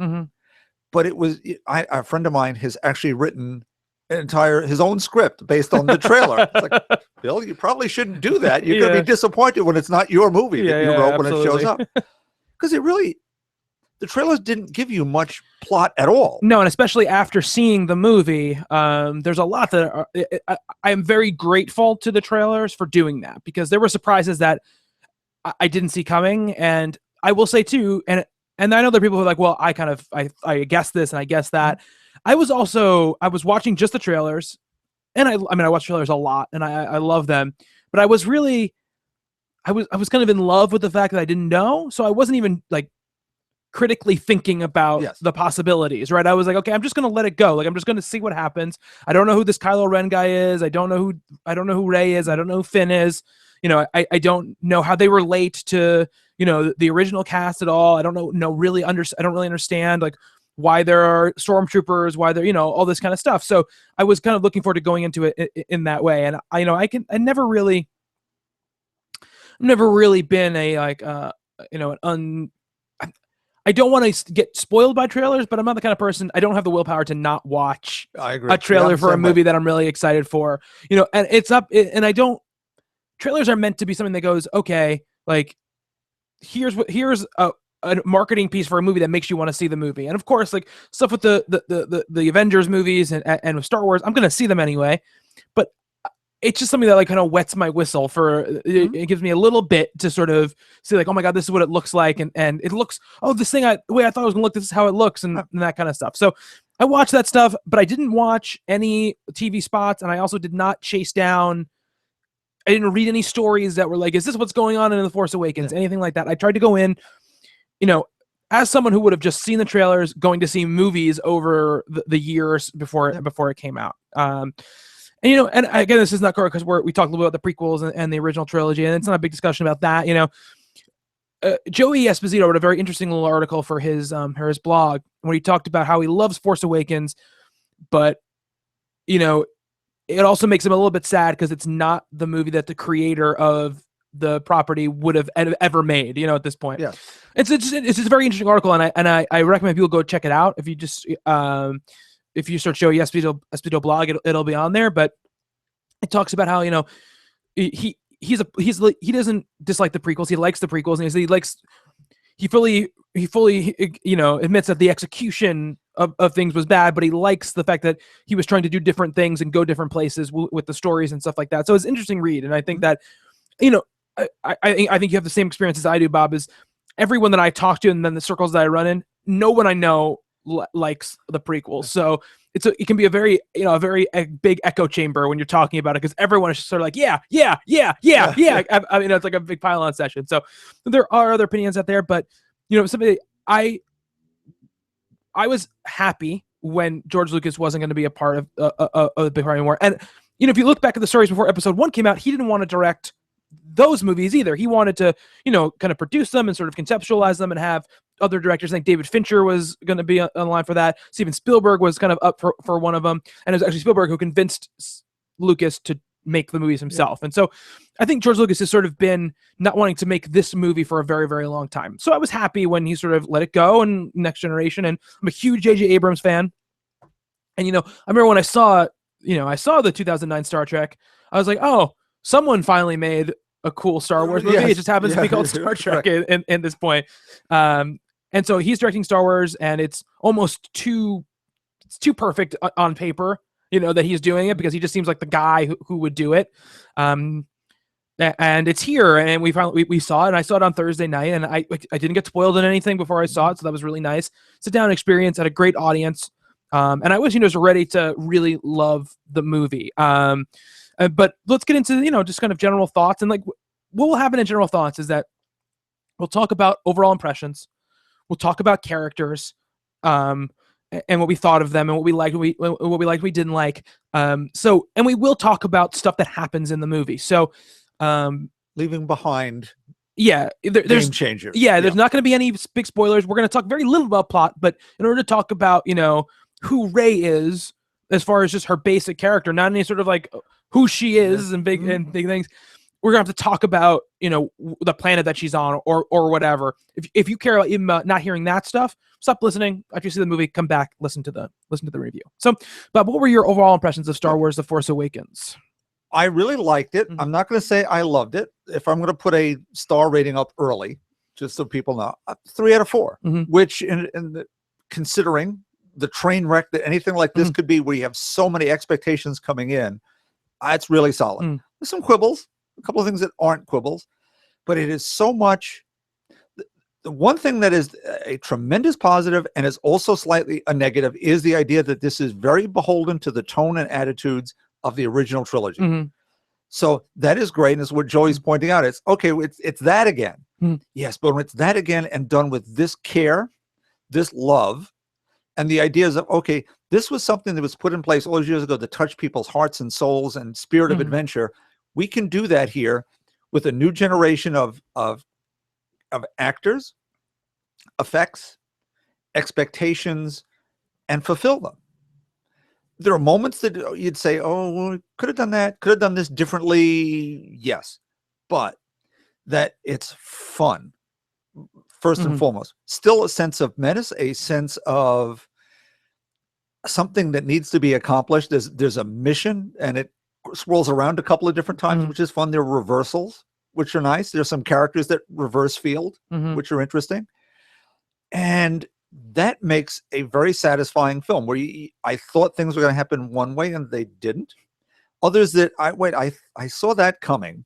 but it was a friend of mine has actually written his own script based on the trailer. It's like, Bill, you probably shouldn't do that. You're going to be disappointed when it's not your movie that you wrote when it shows up. Because the trailers didn't give you much plot at all. No, and especially after seeing the movie, there's a lot that I am very grateful to the trailers for doing that, because there were surprises that I didn't see coming. And I will say too, and I know there are people who are like, well, I guessed this and I guessed that. I was watching just the trailers, and I watch trailers a lot and I love them, but I was kind of in love with the fact that I didn't know. So I wasn't even like critically thinking about the possibilities, right? I was like, okay, I'm just going to let it go. Like, I'm just going to see what happens. I don't know who this Kylo Ren guy is. I don't know who Rey is. I don't know who Finn is. You know, I don't know how they relate to, the original cast at all. I don't really understand like why there are stormtroopers, why they're, all this kind of stuff. So I was kind of looking forward to going into it in that way. And I've never really been a like, I don't want to get spoiled by trailers, but I'm not the kind of person, I don't have the willpower to not watch a trailer for a movie that I'm really excited for, and trailers are meant to be something that goes, okay, like here's a marketing piece for a movie that makes you want to see the movie. And of course, like stuff with the Avengers movies and with Star Wars, I'm going to see them anyway, but it's just something that like kind of wets my whistle for it gives me a little bit to sort of see like, oh my God, this is what it looks like. And it looks, this thing the way I thought it was gonna look, this is how it looks and that kind of stuff. So I watched that stuff, but I didn't watch any TV spots. And I also did not I didn't read any stories that were like, is this what's going on in The Force Awakens? Anything like that. I tried to go in, as someone who would have just seen the trailers, going to see movies over the years before it came out. And again, this is not correct because we talked a little bit about the prequels and the original trilogy, and it's not a big discussion about that. Joey Esposito wrote a very interesting little article for his blog when he talked about how he loves Force Awakens, but it also makes him a little bit sad because it's not the movie that the creator of the property would have ever made. At this point, it's just a very interesting article, and I recommend people go check it out. If you just if you search Joey Esposito blog, it'll be on there. But it talks about how he doesn't dislike the prequels. He likes the prequels, and he fully admits that the execution of things was bad, but he likes the fact that he was trying to do different things and go different places with the stories and stuff like that. So it's an interesting read, and I think that I think you have the same experience as I do, Bob. Is everyone that I talk to and then the circles that I run in, no one I know likes the prequels. So it can be a very big echo chamber when you're talking about it, because everyone is just sort of like yeah. I mean, it's like a big pile-on session. So there are other opinions out there, but somebody I was happy when George Lucas wasn't going to be a part of the big part anymore. And if you look back at the stories before Episode 1 came out, he didn't want to direct those movies either. He wanted to, kind of produce them and sort of conceptualize them and have other directors. I think David Fincher was going to be on the line for that. Steven Spielberg was kind of up for one of them. And it was actually Spielberg who convinced Lucas to make the movies himself. And so I think George Lucas has sort of been not wanting to make this movie for a very, very long time. So I was happy when he sort of let it go and Next Generation. And I'm a huge J.J. Abrams fan. And, I remember when I saw the 2009 Star Trek, I was like, oh, someone finally made a cool Star Wars movie. It just happens to be called Star Trek in this point. And so he's directing Star Wars, and it's almost too perfect on paper, that he's doing it, because he just seems like the guy who would do it. And it's here, and we saw it, and I saw it on Thursday night, and I didn't get spoiled in anything before I saw it, so that was really nice. Sit down experience, had a great audience, and I was ready to really love the movie. But let's get into just kind of general thoughts, and like what will happen in general thoughts is that we'll talk about overall impressions, we'll talk about characters, and what we thought of them, and what we liked, we didn't like. And we will talk about stuff that happens in the movie. So. Leaving behind there's game changers. There's not going to be any big spoilers. We're going to talk very little about plot, but in order to talk about who Rey is as far as just her basic character, not any sort of like who she is and big things, we're gonna have to talk about the planet that she's on or whatever. If you care about not hearing that stuff, stop listening. After you see the movie, come back, listen to the review. So, Bob, what were your overall impressions of Star Wars: The Force Awakens? I really liked it. I'm not going to say I loved it. If I'm going to put a star rating up early, just so people know, 3 out of 4, which considering the train wreck that anything like this could be, where you have so many expectations coming in, it's really solid. There's some quibbles, a couple of things that aren't quibbles, but it is so much. The one thing that is a tremendous positive and is also slightly a negative is the idea that this is very beholden to the tone and attitudes of the original trilogy. So that is great. And it's what Joey's pointing out. It's okay. It's that again. Yes. But when it's that again and done with this care, this love, and the ideas of, okay, this was something that was put in place all those years ago to touch people's hearts and souls and spirit of adventure. We can do that here with a new generation of actors, effects, expectations, and fulfill them. There are moments that you'd say, oh, well, could have done that, could have done this differently. Yes. But that it's fun, first and foremost. Still a sense of menace, a sense of something that needs to be accomplished. There's a mission, and it swirls around a couple of different times, which is fun. There are reversals, which are nice. There's some characters that reverse field, which are interesting. And that makes a very satisfying film where I thought things were going to happen one way and they didn't. Others that I saw that coming.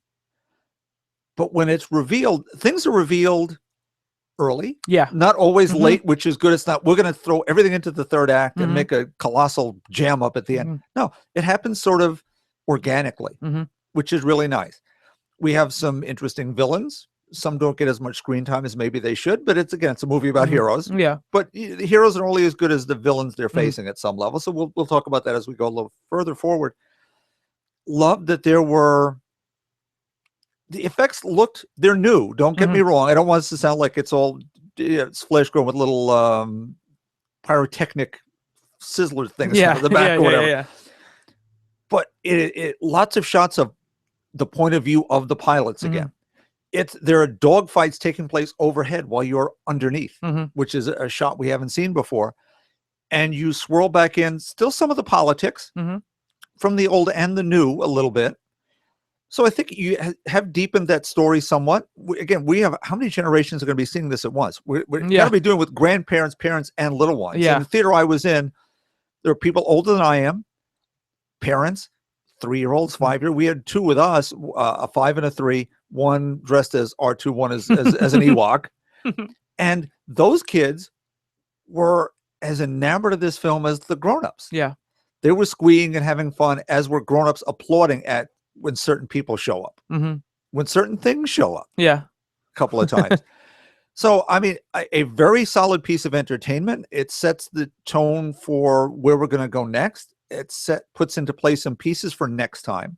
But when it's revealed, things are revealed early. Yeah. Not always late, which is good. It's not, we're going to throw everything into the third act and make a colossal jam up at the end. No, it happens sort of organically, which is really nice. We have some interesting villains. Some don't get as much screen time as maybe they should, but it's a movie about heroes. Yeah. But the heroes are only as good as the villains they're facing at some level. So we'll talk about that as we go a little further forward. Love that there were, the effects they're new. Don't get me wrong. I don't want us to sound like it's all, it's flesh grown with little pyrotechnic sizzler things in the back or whatever. But it lots of shots of the point of view of the pilots again. There are dogfights taking place overhead while you're underneath, which is a shot we haven't seen before. And you swirl back in still some of the politics from the old and the new a little bit. So I think you have deepened that story somewhat. Again, we have, how many generations are going to be seeing this at once? We're going to be doing with grandparents, parents, and little ones. In the theater I was in, there are people older than I am, parents, 3-year-olds, 5-year. We had 2 with us, a 5 and a 3. One dressed as R2, one as an Ewok. And those kids were as enamored of this film as the grown-ups. Yeah. They were squeeing and having fun, as were grown-ups applauding at when certain people show up. When certain things show up. Yeah. A couple of times. So, I mean, a very solid piece of entertainment. It sets the tone for where we're going to go next. It puts into place some pieces for next time.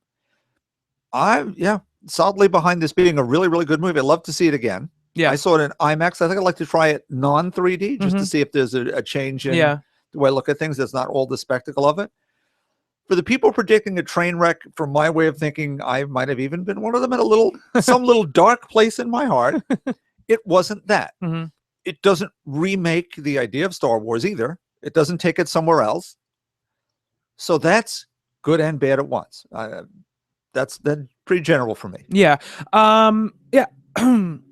Solidly behind this being a really, really good movie. I'd love to see it again. Yeah. I saw it in IMAX. I think I'd like to try it non-3D just to see if there's a change in the way I look at things. That's not all the spectacle of it. For the people predicting a train wreck, from my way of thinking, I might have even been one of them in some little dark place in my heart. It wasn't that. It doesn't remake the idea of Star Wars either. It doesn't take it somewhere else. So that's good and bad at once. That's pretty general for me. Yeah. I mean,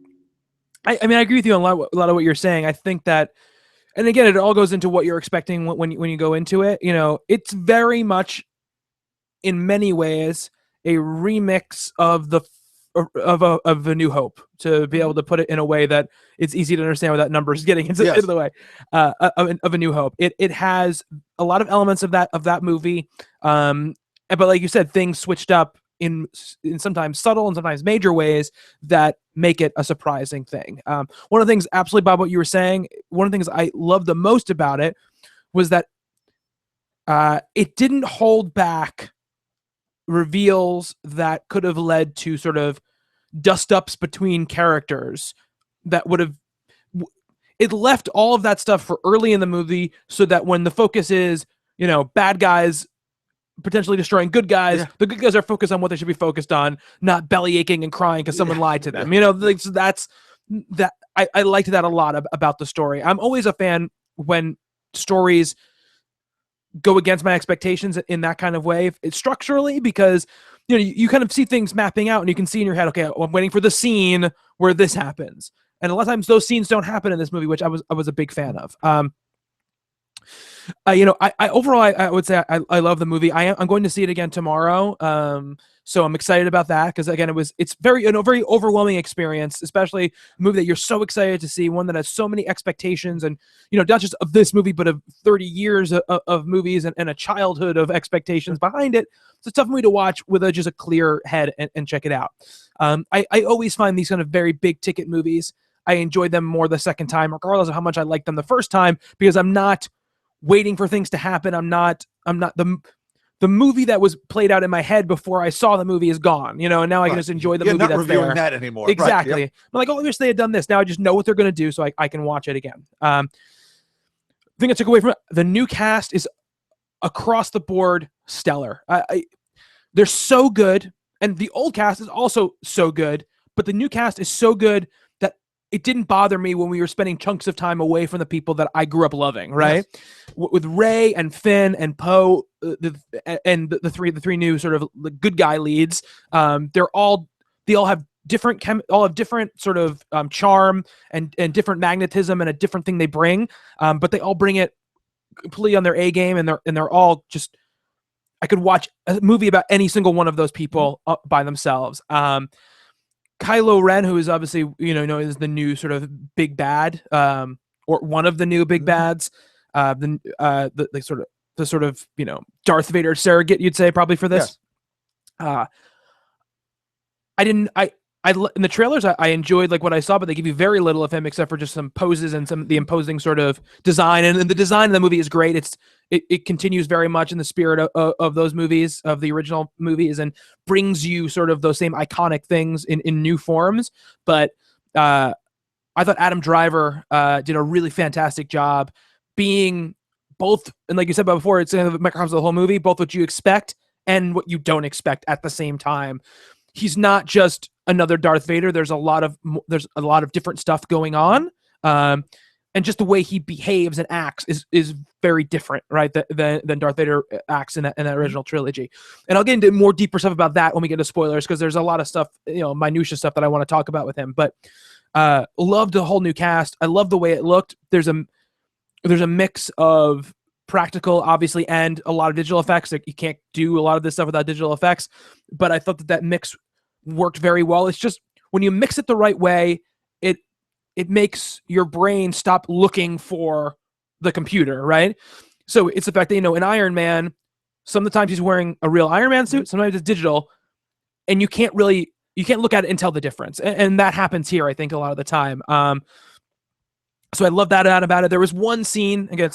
I agree with you on a lot of what you're saying. I think that, and again, it all goes into what you're expecting when you go into it. It's very much, in many ways, a remix of the of A New Hope, to be able to put it in a way that it's easy to understand without numbers getting into the way of A New Hope. It has a lot of elements of that movie, but like you said, things switched up in sometimes subtle and sometimes major ways that make it a surprising thing. One of the things, absolutely, Bob, what you were saying, one of the things I love the most about it was that it didn't hold back reveals that could have led to sort of dust-ups between characters that would have... It left all of that stuff for early in the movie so that when the focus is, bad guys potentially destroying good guys, the good guys are focused on what they should be focused on, not belly aching and crying because someone lied to them. So that's that. I liked that a lot about the story. I'm always a fan when stories go against my expectations in that kind of way, it's structurally, because you kind of see things mapping out and you can see in your head, okay, I'm waiting for the scene where this happens, and a lot of times those scenes don't happen in this movie, which I was a big fan of. Overall, I would say I love the movie. I'm going to see it again tomorrow. So I'm excited about that, because again, it's very overwhelming experience, especially a movie that you're so excited to see, one that has so many expectations, and not just of this movie, but of 30 years of movies and a childhood of expectations behind it. It's a tough movie to watch with just a clear head and check it out. I always find these kind of very big ticket movies, I enjoy them more the second time, regardless of how much I liked them the first time, because I'm not waiting for things to happen. I'm not the movie that was played out in my head before I saw the movie is gone, and now I can just enjoy the movie. Not that's reviewing there. that anymore. Exactly. Right, yep. I'm like, oh, I wish they had done this. Now I just know what they're going to do, so I can watch it again. The thing I took away from it, the new cast is across the board stellar. They're so good, and the old cast is also so good, but the new cast is so good that it didn't bother me when we were spending chunks of time away from the people that I grew up loving, right? Yes. With Ray and Finn and Poe, and the three new sort of good guy leads, they all have different sort of charm and different magnetism and a different thing they bring, but they all bring it completely on their A game, and they're all just... I could watch a movie about any single one of those people by themselves. Kylo Ren, who is obviously, is the new sort of big bad, or one of the new big bads, the sort of Darth Vader surrogate, you'd say, probably, for this. Yes. In the trailers, I enjoyed what I saw, but they give you very little of him except for just some poses and the imposing sort of design. And the design of the movie is great. It continues very much in the spirit of those movies, of the original movies, and brings you sort of those same iconic things in new forms. But I thought Adam Driver did a really fantastic job being both, and like you said before, it's in the microcosm of the whole movie, both what you expect and what you don't expect at the same time. He's not just another Darth Vader. There's a lot of different stuff going on, and just the way he behaves and acts is very different, right? Than Darth Vader acts in that original trilogy. And I'll get into more deeper stuff about that when we get to spoilers, because there's a lot of stuff, minutia stuff that I want to talk about with him. But loved the whole new cast. I love the way it looked. There's a mix of practical, obviously, and a lot of digital effects. You can't do a lot of this stuff without digital effects, but I thought that mix worked very well. It's just when you mix it the right way, it makes your brain stop looking for the computer, right? So it's the fact that, in Iron Man, sometimes he's wearing a real Iron Man suit, sometimes it's digital, and you can't look at it and tell the difference. And that happens here, I think, a lot of the time. So I love that about it. There was one scene, again,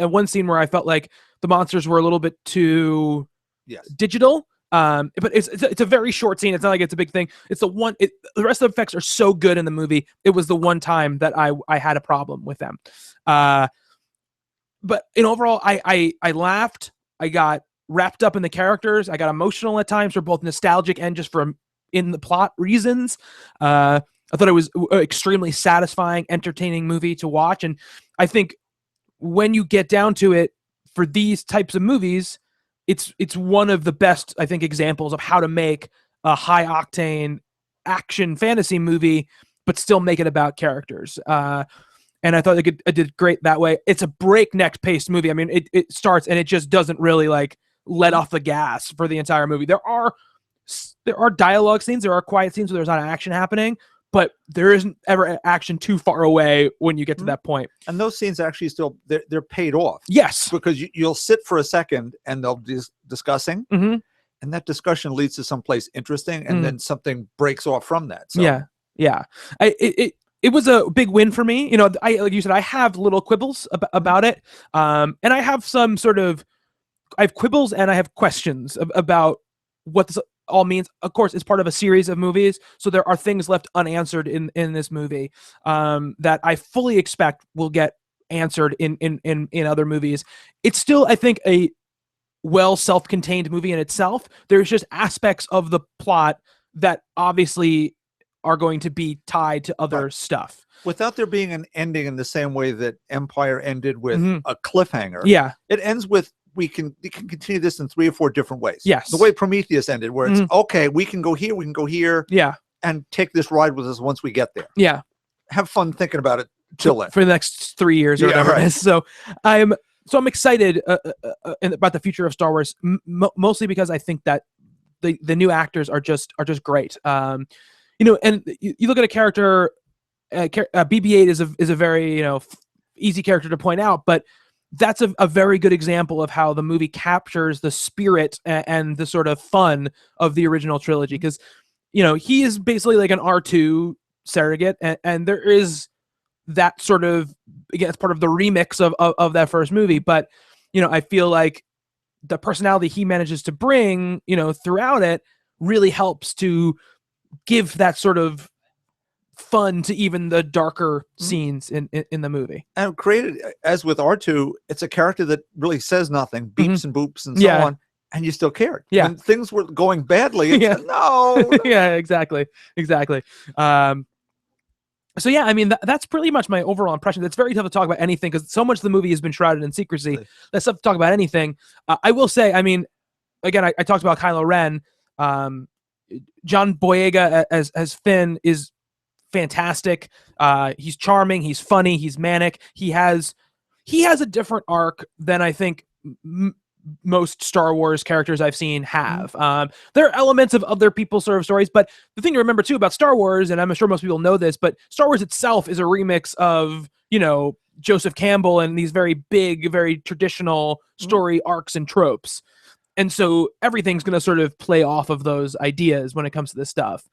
one scene where I felt like the monsters were a little bit too digital. But it's a very short scene. It's not like it's a big thing. It's the rest of the effects are so good in the movie. It was the one time that I had a problem with them. But overall, I laughed. I got wrapped up in the characters. I got emotional at times for both nostalgic and just for in the plot reasons. I thought it was an extremely satisfying, entertaining movie to watch. And I think when you get down to it, for these types of movies, it's one of the best, I think, examples of how to make a high octane action fantasy movie, but still make it about characters. And I thought it did great that way. It's a breakneck paced movie. I mean, it starts and it just doesn't really let off the gas for the entire movie. There are there are dialogue scenes, there are quiet scenes where there's not action happening, but there isn't ever action too far away when you get to that point. And those scenes actually still they're paid off. Yes, because you'll sit for a second and they'll be discussing, mm-hmm. and that discussion leads to someplace interesting, and then something breaks off from that. So. Yeah. It was a big win for me. You know, like you said, I have little quibbles about it, and I have some I have quibbles and I have questions about what this all means. Of course, it's part of a series of movies, so there are things left unanswered in this movie that I fully expect will get answered in other movies. It's still, I think, a well self-contained movie in itself. There's just aspects of the plot that obviously are going to be tied to other stuff. Without there being an ending in the same way that Empire ended with a cliffhanger. Yeah. It ends with we can continue this in 3 or 4 different ways. Yes. The way Prometheus ended, where it's okay, we can go here, we can go here. Yeah. And take this ride with us once we get there. Yeah. Have fun thinking about it till then. For the next 3 years or whatever it is. So I'm excited about the future of Star Wars, mostly because I think that the new actors are just great. You know, and you look at a character, BB-8 is a very easy character to point out, but that's a very good example of how the movie captures the spirit and the sort of fun of the original trilogy. Because he is basically like an R2 surrogate, and there is that sort of, again, it's part of the remix of that first movie. But I feel like the personality he manages to bring throughout it really helps to give that sort of fun to even the darker scenes in the movie. And created, as with R2, it's a character that really says nothing, beeps and boops and so on, and you still cared. Yeah. When things were going badly, it's no. Yeah, exactly. So yeah, I mean, that's pretty much my overall impression. It's very tough to talk about anything because so much of the movie has been shrouded in secrecy. That's tough to talk about anything. I will say, I mean, again, I talked about Kylo Ren. John Boyega as Finn is fantastic. He's charming. He's funny. He's manic. He has a different arc than I think most Star Wars characters I've seen have. There are elements of other people's sort of stories, but the thing to remember too about Star Wars, and I'm sure most people know this, but Star Wars itself is a remix of, Joseph Campbell and these very big, very traditional story arcs and tropes. And so everything's going to sort of play off of those ideas when it comes to this stuff.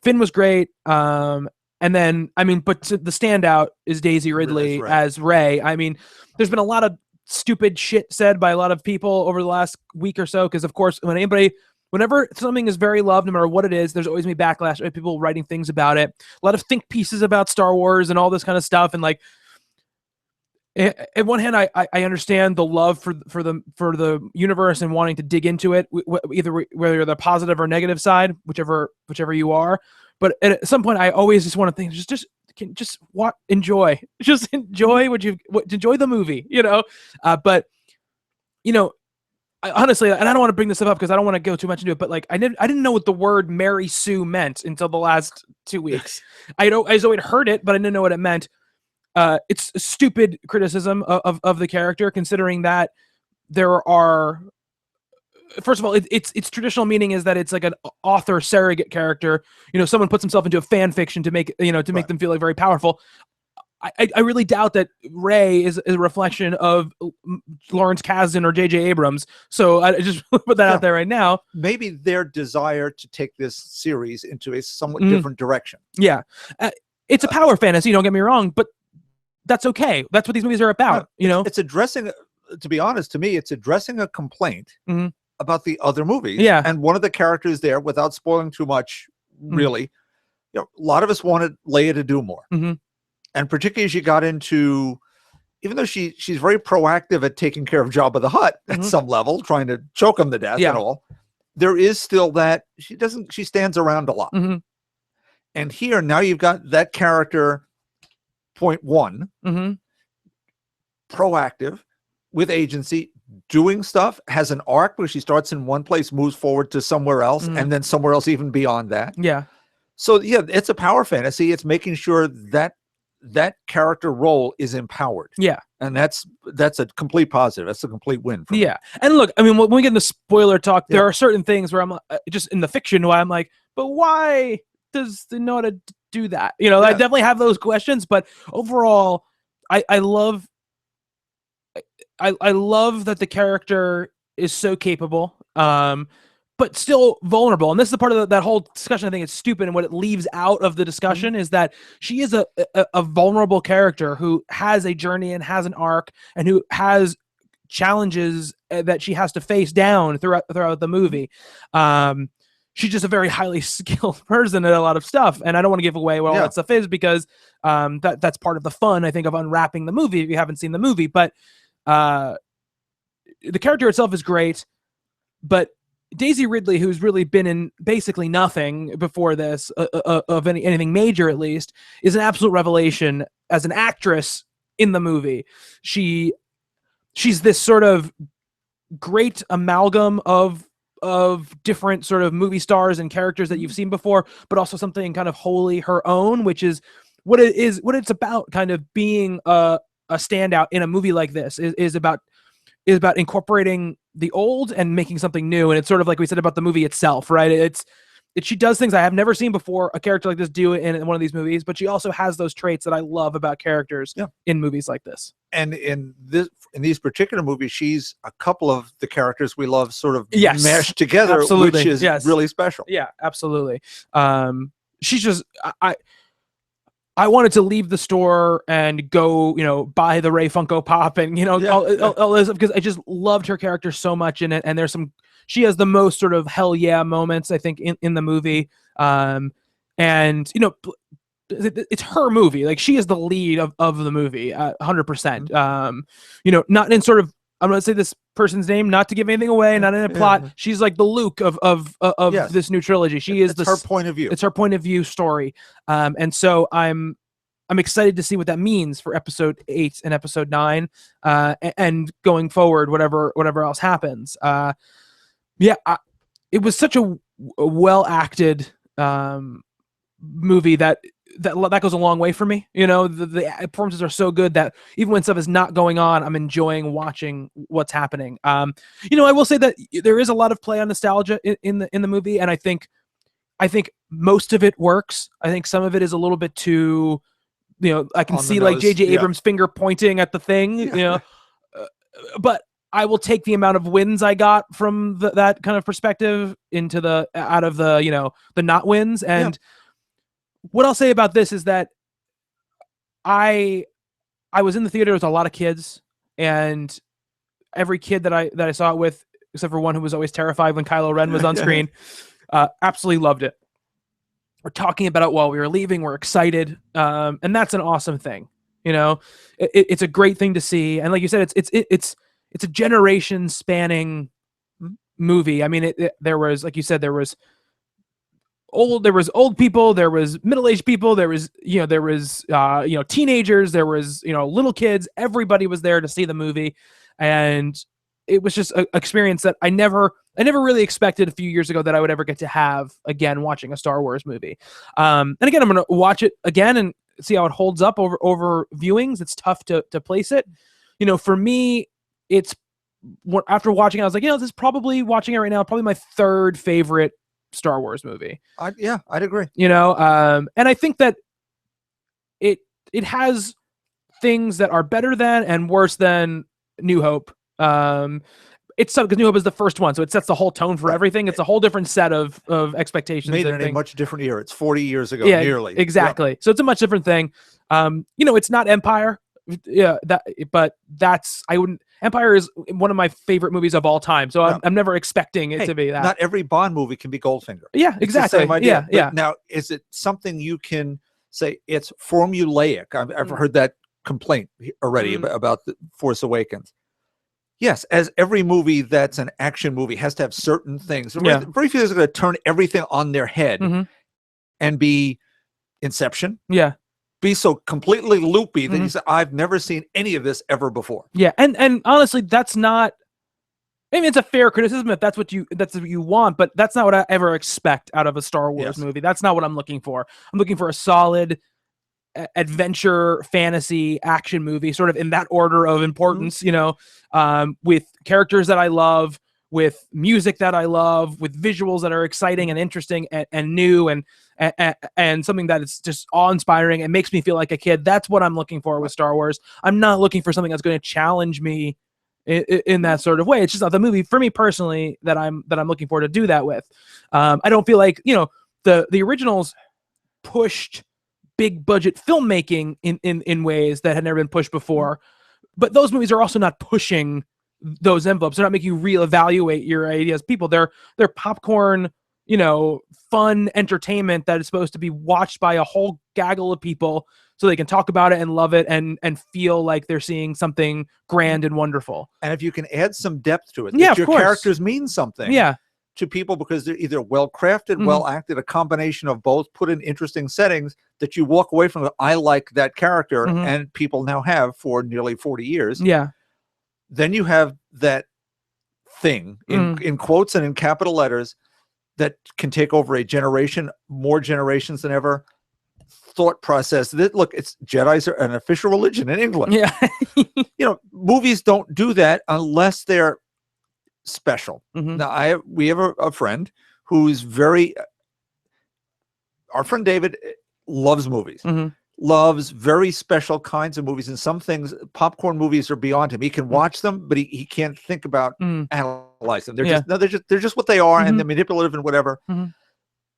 Finn was great. And then, I mean, but the standout is Daisy Ridley as Rey. I mean, there's been a lot of stupid shit said by a lot of people over the last week or so, because of course, whenever something is very loved, no matter what it is, there's always going to be backlash, right? People writing things about it, a lot of think pieces about Star Wars and all this kind of stuff. And like, at one hand, I understand the love for the universe and wanting to dig into it, either whether you're the positive or negative side, whichever you are. But at some point, I always just want to think, enjoy enjoy the movie, But I honestly, and I don't want to bring this stuff up because I don't want to go too much into it, but like I didn't know what the word Mary Sue meant until the last 2 weeks. I always heard it, but I didn't know what it meant. It's a stupid criticism of the character, considering that there are, first of all, its traditional meaning is that it's like an author surrogate character. Someone puts himself into a fan fiction to make make them feel like very powerful. I really doubt that Rey is a reflection of Lawrence Kasdan or J.J. Abrams. So I just put that out there right now. Maybe their desire to take this series into a somewhat different direction. Yeah. It's a power fantasy, don't get me wrong, but that's okay. That's what these movies are about. It's addressing, to be honest, to me, it's addressing a complaint about the other movies. Yeah. And one of the characters there, without spoiling too much, really, a lot of us wanted Leia to do more. And particularly as she got into, even though she's very proactive at taking care of Jabba the Hutt at some level, trying to choke him to death and all, there is still that she stands around a lot. And here, now you've got that character, point one, proactive, with agency, doing stuff, has an arc where she starts in one place, moves forward to somewhere else, and then somewhere else even beyond that. Yeah. So, yeah, it's a power fantasy. It's making sure that that character role is empowered. Yeah. And that's a complete positive. That's a complete win for me. Yeah. And look, I mean, when we get into spoiler talk, there Yeah. are certain things where I'm just in the fiction why I'm like, but why does they know how to do that? You know, I Yeah. definitely have those questions, but overall, I love that the character is so capable, but still vulnerable. And this is the part of that whole discussion I think is stupid, and what it leaves out of the discussion is that she is a vulnerable character who has a journey and has an arc and who has challenges that she has to face down throughout the movie. She's just a very highly skilled person at a lot of stuff, and I don't want to give away what all that stuff is because that's part of the fun, I think, of unwrapping the movie if you haven't seen the movie. But the character itself is great, but Daisy Ridley, who's really been in basically nothing before this, of anything major at least, is an absolute revelation as an actress in the movie. She's this sort of great amalgam of different sort of movie stars and characters that you've seen before, but also something kind of wholly her own, which is what it's about, kind of being a standout in a movie like this is about incorporating the old and making something new. And it's sort of like we said about the movie itself, right? She does things I have never seen before a character like this do in one of these movies, but she also has those traits that I love about characters in movies like this. And in these particular movies, she's a couple of the characters we love sort of mashed together, absolutely. which is really special. Yeah, absolutely. She's just, I wanted to leave the store and go, buy the Rey Funko Pop and, all this, because I just loved her character so much in it. And she has the most sort of hell yeah moments, I think, in the movie. And, it's her movie. Like, she is the lead of the movie, 100%. Not in sort of, I'm going to say this person's name, not to give anything away, not in a plot. She's like the Luke of this new trilogy. It's her point of view. It's her point of view story. And so I'm excited to see what that means for episode 8 and episode 9, and going forward, whatever else happens. It was such a well acted movie that goes a long way for me. The performances are so good that even when stuff is not going on, I'm enjoying watching what's happening. I will say that there is a lot of play on nostalgia in the movie, and I think most of it works. I think some of it is a little bit too, I can see like J.J. Abrams' finger pointing at the thing, but I will take the amount of wins I got from that kind of perspective out of the not wins. And what I'll say about this is that I was in the theater with a lot of kids, and every kid that I saw it with, except for one who was always terrified when Kylo Ren was on screen, absolutely loved it. We're talking about it while we were leaving. We're excited. And that's an awesome thing. It's a great thing to see. And like you said, it's a generation spanning movie. I mean, there was, like you said, there was old people, there was middle-aged people, there was teenagers, there was little kids. Everybody was there to see the movie, and it was just an experience that I never really expected a few years ago that I would ever get to have again watching a Star Wars movie. And again, I'm going to watch it again and see how it holds up over viewings. It's tough to place it. For me, it's after watching it, I was like, this is probably, watching it right now, probably my third favorite Star Wars movie. I'd agree. And I think that it has things that are better than and worse than New Hope. It's because New Hope is the first one, so it sets the whole tone for everything. It's a whole different set of expectations. Made in a much different year. It's 40 years ago, nearly. Exactly. So it's a much different thing. It's not Empire. Empire is one of my favorite movies of all time, so I'm never expecting it to be that. Not every Bond movie can be Goldfinger. Yeah, exactly. Same idea. Yeah. Now, is it something you can say it's formulaic? I've heard that complaint already about the Force Awakens. Yes, as every movie that's an action movie has to have certain things. Very few is going to turn everything on their head and be Inception. Yeah. Be so completely loopy that you say, I've never seen any of this ever before. Yeah, and honestly, that's not. Maybe it's a fair criticism if that's what you want, but that's not what I ever expect out of a Star Wars movie. That's not what I'm looking for. I'm looking for a solid adventure, fantasy, action movie, sort of in that order of importance, with characters that I love, with music that I love, with visuals that are exciting and interesting and new and something that is just awe-inspiring and makes me feel like a kid. That's what I'm looking for with Star Wars. I'm not looking for something that's going to challenge me in that sort of way. It's just not the movie for me personally that I'm looking forward to do that with. I don't feel like, the originals pushed big budget filmmaking in ways that had never been pushed before, but those movies are also not pushing those envelopes. They're not making you reevaluate your ideas. People, they're popcorn, fun entertainment that is supposed to be watched by a whole gaggle of people so they can talk about it and love it and feel like they're seeing something grand and wonderful. And if you can add some depth to it, yeah, that your characters mean something. Yeah. To people because they're either well crafted, well acted, a combination of both, put in interesting settings that you walk away from. I like that character, and people now have for nearly 40 years. Yeah. Then you have that thing in quotes and in capital letters that can take over a generation, more generations than ever. Thought process. Look, it's Jedi's are an official religion in England. Yeah. Movies don't do that unless they're special. Now we have a friend who's our friend David loves movies, loves very special kinds of movies, and some things, popcorn movies, are beyond him. He can watch them, but he can't think about analyze them. They're just what they are, and they're manipulative and whatever.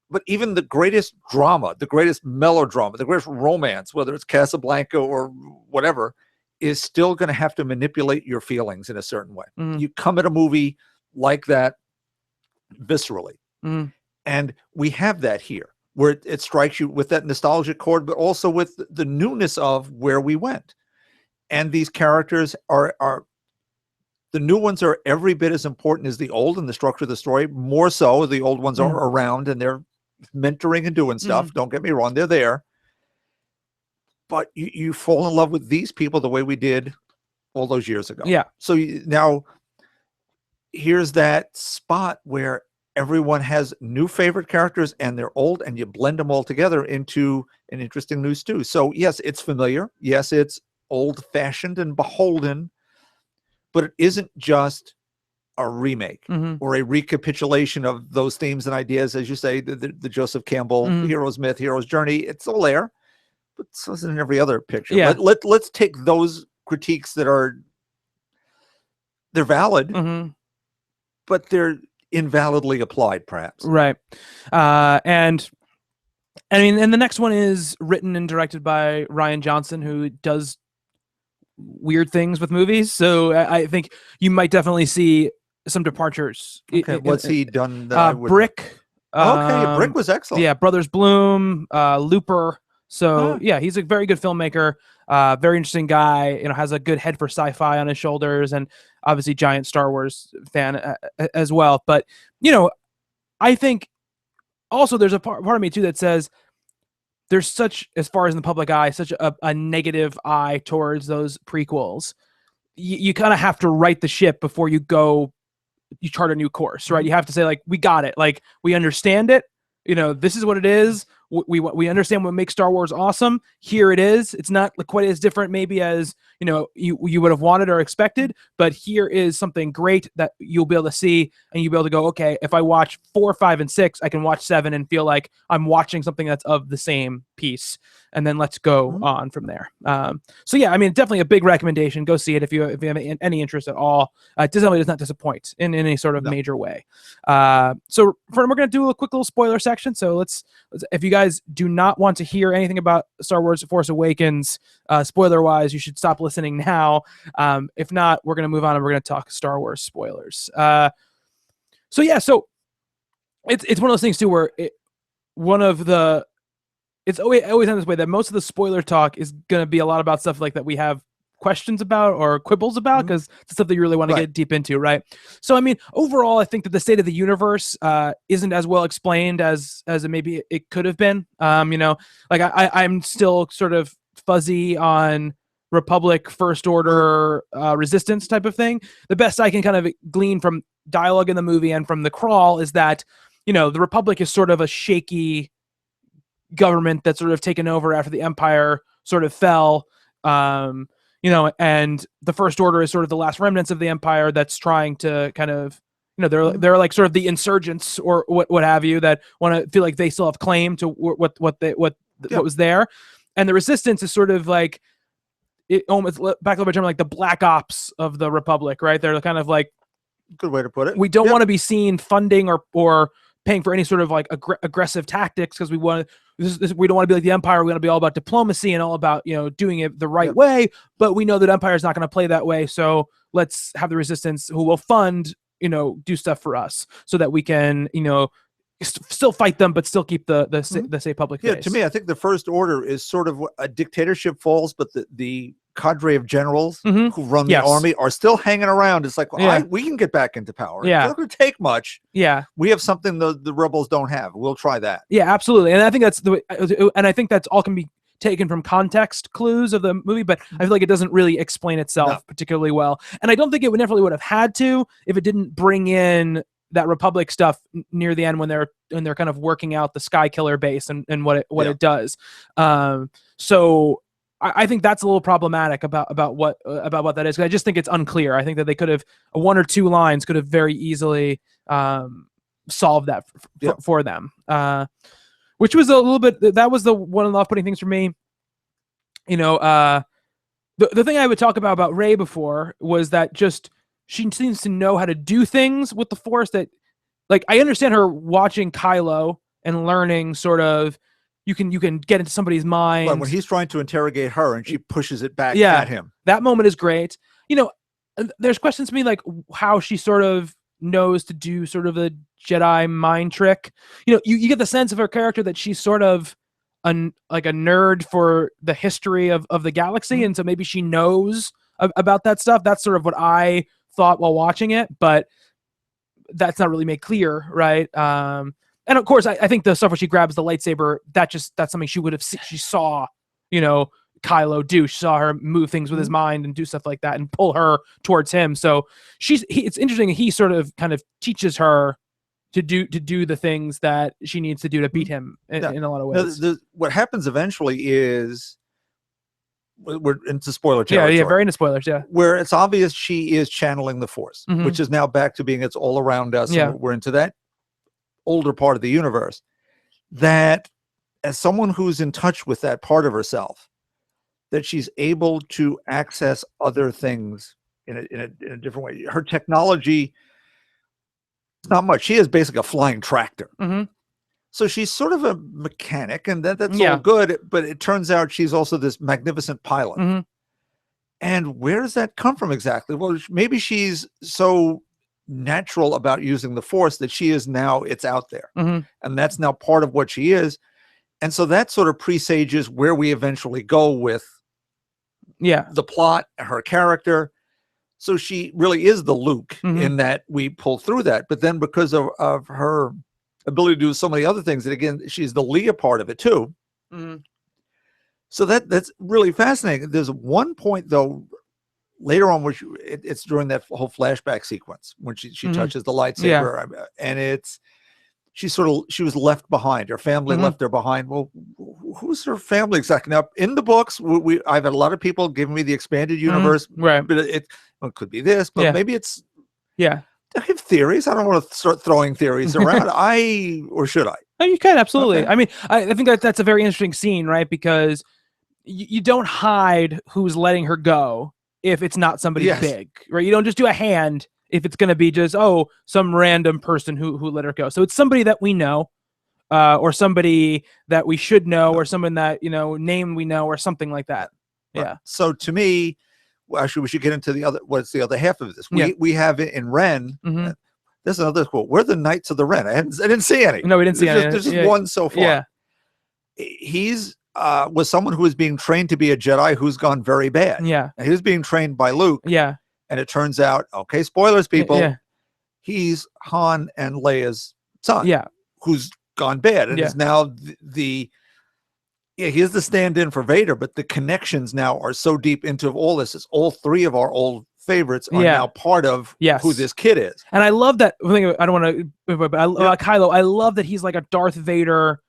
But even the greatest drama, the greatest melodrama, the greatest romance, whether it's Casablanca or whatever, is still going to have to manipulate your feelings in a certain way. You come at a movie like that viscerally. And we have that here, where it strikes you with that nostalgic chord, but also with the newness of where we went. And these characters are the new ones are every bit as important as the old in the structure of the story. More so, the old ones are around and they're mentoring and doing stuff. Don't get me wrong, they're there. But you fall in love with these people the way we did all those years ago. Yeah. So now here's that spot where everyone has new favorite characters and they're old, and you blend them all together into an interesting new stew. So yes, it's familiar. Yes, it's old-fashioned and beholden, but it isn't just a remake or a recapitulation of those themes and ideas, as you say, the Joseph Campbell hero's myth, hero's journey. It's all there. But so is in every other picture. Yeah. Let's take those critiques they're valid, but they're invalidly applied, perhaps. Right. And the next one is written and directed by Rian Johnson, who does weird things with movies. So I think you might definitely see some departures. Okay, what's he done? Brick. Okay, Brick was excellent. Yeah, Brothers Bloom, Looper. So yeah, he's a very good filmmaker, very interesting guy, has a good head for sci-fi on his shoulders, and obviously giant Star Wars fan as well. But, I think also there's a part of me too that says there's such, as far as in the public eye, such a negative eye towards those prequels. You kind of have to right the ship before you chart a new course, right? You have to say, like, we got it. Like, we understand it. This is what it is. We understand what makes Star Wars awesome. Here it is. It's not quite as different maybe as you would have wanted or expected, but here is something great that you'll be able to see, and you'll be able to go, okay, if I watch 4, 5, and 6, I can watch 7 and feel like I'm watching something that's of the same piece, and then let's go on from there. So yeah, definitely a big recommendation. Go see it if you have any interest at all. Disney does not disappoint in any sort of major way. So we're going to do a quick little spoiler section. So let's if you guys do not want to hear anything about Star Wars Force Awakens, spoiler wise, you should stop listening now. If not, we're going to move on and we're going to talk Star Wars spoilers. So it's one of those things too, where it's always on this way that most of the spoiler talk is going to be a lot about stuff like that we have questions about or quibbles about, because it's stuff that you really want to get deep into, right? So overall, I think that the state of the universe isn't as well explained as maybe it could have been. I'm still sort of fuzzy on Republic, First Order, Resistance type of thing. The best I can kind of glean from dialogue in the movie and from the crawl is that the Republic is sort of a shaky government that's sort of taken over after the Empire sort of fell. And the First Order is sort of the last remnants of the Empire that's trying to kind of, they're like sort of the insurgents or what have you that want to feel like they still have claim to what was there, and the Resistance is sort of like it almost back to the term like the black ops of the Republic, right? They're kind of like, good way to put it. We don't want to be seen funding or paying for any sort of like aggressive tactics because we don't want to be like the Empire. We want to be all about diplomacy and all about doing it the right way. But we know that Empire is not going to play that way, so let's have the Resistance who will fund do stuff for us so that we can still fight them but still keep the safe public face. To me, I think the First Order is sort of a dictatorship falls, but the cadre of generals who run the army are still hanging around. It's like, we can get back into power. It's not going to take much. We have something the rebels don't have. We'll try that. Yeah, absolutely. And I think that's all can be taken from context clues of the movie, but I feel like it doesn't really explain itself particularly well. And I don't think it would have had to if it didn't bring in that Republic stuff near the end when they're kind of working out the Sky Killer base and what it does. So I think that's a little problematic about what that is. 'Cause I just think it's unclear. I think that they could have one or two lines could have very easily solved that for them. Which was a little bit, that was one of the off-putting things for me. The thing I would talk about Rey before was that just she seems to know how to do things with the Force that, like, I understand her watching Kylo and learning sort of, you can get into somebody's mind. But when he's trying to interrogate her and she pushes it back at him. That moment is great. There's questions to me like how she sort of knows to do sort of a Jedi mind trick. You get the sense of her character that she's sort of like a nerd for the history of the galaxy, and so maybe she knows about that stuff. That's sort of what I thought while watching it, but that's not really made clear, right? And of course, I think the stuff where she grabs the lightsaber, that's something she would have she saw, Kylo do. She saw her move things with his mind and do stuff like that and pull her towards him. So it's interesting. He sort of kind of teaches her to do the things that she needs to do to beat him in a lot of ways. What happens eventually is we're into spoiler territory. Yeah, very into spoilers. Yeah, where it's obvious she is channeling the Force, which is now back to being it's all around us. Yeah, and we're into that older part of the universe. That as someone who's in touch with that part of herself, that she's able to access other things in a different way. Her technology, it's not much. She is basically a flying tractor. So she's sort of a mechanic, and that's all good, but it turns out she's also this magnificent pilot. And where does that come from exactly? Well, maybe she's so natural about using the Force that she is now, it's out there. And that's now part of what she is. And so that sort of presages where we eventually go with the plot, her character. So she really is the Luke in that we pull through that. But then because of her ability to do so many other things, that again, she's the Leia part of it too. So that's really fascinating. There's one point though, later on, which it's during that whole flashback sequence when she touches the lightsaber, and she was left behind. Her family left her behind. Well, who's her family exactly? Now, in the books, I've had a lot of people giving me the expanded universe, right? But it could be this, but maybe it's I have theories. I don't want to start throwing theories around. Or should I? Oh, you can absolutely. Okay. I mean, I think that's a very interesting scene, right? Because you don't hide who's letting her go if it's not somebody big, right? You don't just do a hand if it's going to be just, some random person who let her go. So it's somebody that we know, or somebody that we should know, or someone that, name we know, or something like that. Right. Yeah. So to me, actually, we should get into what's the other half of this. We have it in Ren. There's another quote. We're the Knights of the Ren. I didn't see any. No, we didn't see any. There's just one so far. Yeah. He's was someone who was being trained to be a Jedi who's gone very bad. Yeah. And he was being trained by Luke. Yeah. And it turns out, okay, spoilers, people. He's Han and Leia's son. Yeah. Who's gone bad and is now he is the stand-in for Vader, but the connections now are so deep into all this. It's all three of our old favorites are now part of who this kid is. And I love that. I don't want to, but Kylo, I love that he's like a Darth Vader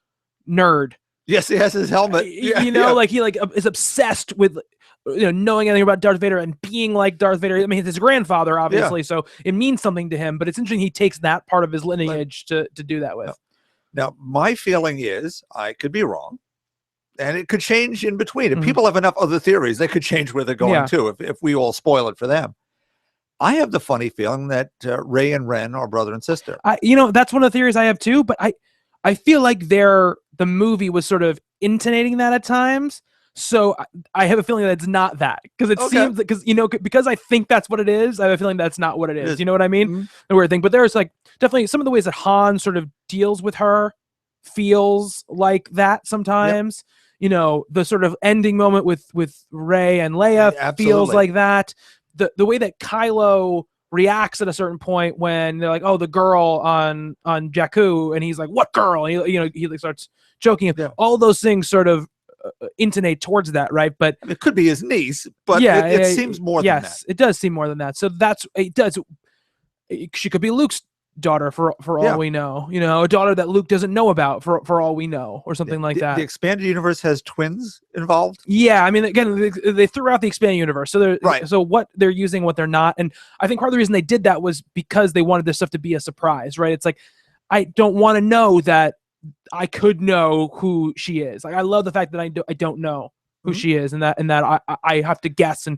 nerd, Yes, he has his helmet. Like he is obsessed with knowing anything about Darth Vader and being like Darth Vader. I mean, it's his grandfather, obviously, so it means something to him. But it's interesting he takes that part of his lineage to do that with. Now, my feeling is, I could be wrong, and it could change in between. If Mhm. people have enough other theories, they could change where they're going Yeah. too, if we all spoil it for them. I have the funny feeling that Rey and Ren are brother and sister. That's one of the theories I have too, but I feel like the movie was sort of intonating that at times. So I have a feeling that it's not that, because it seems because I think that's what it is. I have a feeling that's not what it is. You know what I mean? Mm-hmm. The weird thing, but there's like definitely some of the ways that Han sort of deals with her feels like that sometimes. Yep. The sort of ending moment with Rey and Leia feels like that. The way that Kylo reacts at a certain point when they're like, "Oh, the girl on Jakku," and he's like, "What girl?" And he like starts joking. Yeah. All those things sort of intonate towards that, right? But it could be his niece, but it seems more than that. Yes, it does seem more than that. So she could be Luke's daughter for all we know. A daughter that Luke doesn't know about for all we know, or something like that. The expanded universe has twins involved. Yeah, I mean, again, they threw out the expanded universe, so so what they're using, what they're not, and I think part of the reason they did that was because they wanted this stuff to be a surprise, right? It's like, I don't want to know that I could know who she is. Like, I love the fact that I don't know who she is, and that I have to guess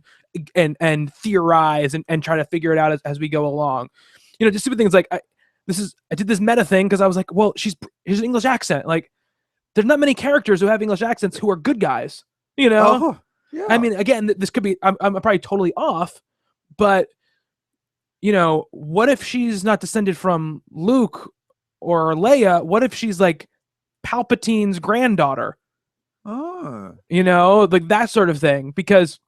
and theorize and try to figure it out as we go along. Just stupid things like I did this meta thing because I was like, well, she's an English accent. Like, there's not many characters who have English accents who are good guys. Yeah. I mean, again, this could be I'm probably totally off, but what if she's not descended from Luke or Leia? What if she's like Palpatine's granddaughter? Like that sort of thing. Because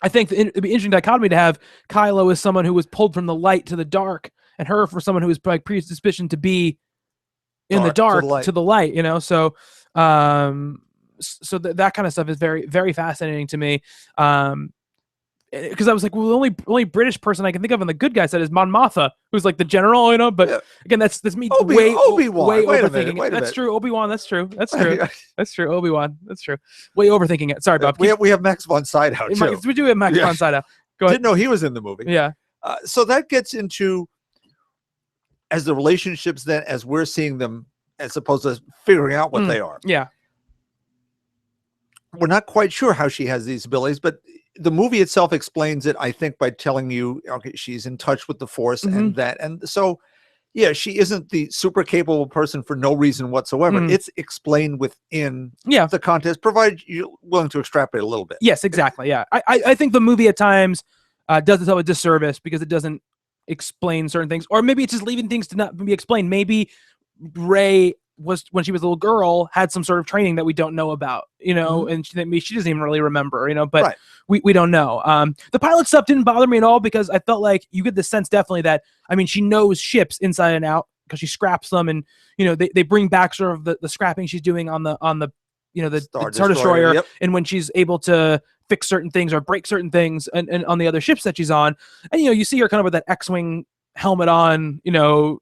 I think it'd be interesting dichotomy to have Kylo as someone who was pulled from the light to the dark, and her for someone who was like predispositioned to be in the dark to the light. So that kind of stuff is very, very fascinating to me. Because I was like, well, the only British person I can think of on the good guy side is Mon Mothma, who's like the general, but again, that's me Obi-Wan. way Wait a overthinking minute, it. That's true. Obi-Wan. That's true. That's true. Obi-Wan. That's true. Way overthinking it. Sorry, Bob. We have Max von Sydow too. We do have Max von Sydow. Go ahead. Didn't know he was in the movie. Yeah. So that gets into as the relationships then as we're seeing them, as opposed to figuring out what they are. Yeah. We're not quite sure how she has these abilities, but the movie itself explains it, I think, by telling you, okay, she's in touch with the Force and that. And so, yeah, she isn't the super capable person for no reason whatsoever. It's explained within the context, provided you're willing to extrapolate a little bit. Yes, exactly. Yeah. I think the movie at times does itself a disservice because it doesn't explain certain things, or maybe it's just leaving things to not be explained. Maybe Rey was, when she was a little girl, had some sort of training that we don't know about, and she doesn't even really remember, but we don't know. The pilot stuff didn't bother me at all because I felt like you get the sense definitely that, I mean, she knows ships inside and out because she scraps them, and they bring back sort of the scrapping she's doing on the Star Destroyer, and when she's able to fix certain things or break certain things and on the other ships that she's on, and you see her kind of with that X-wing helmet on,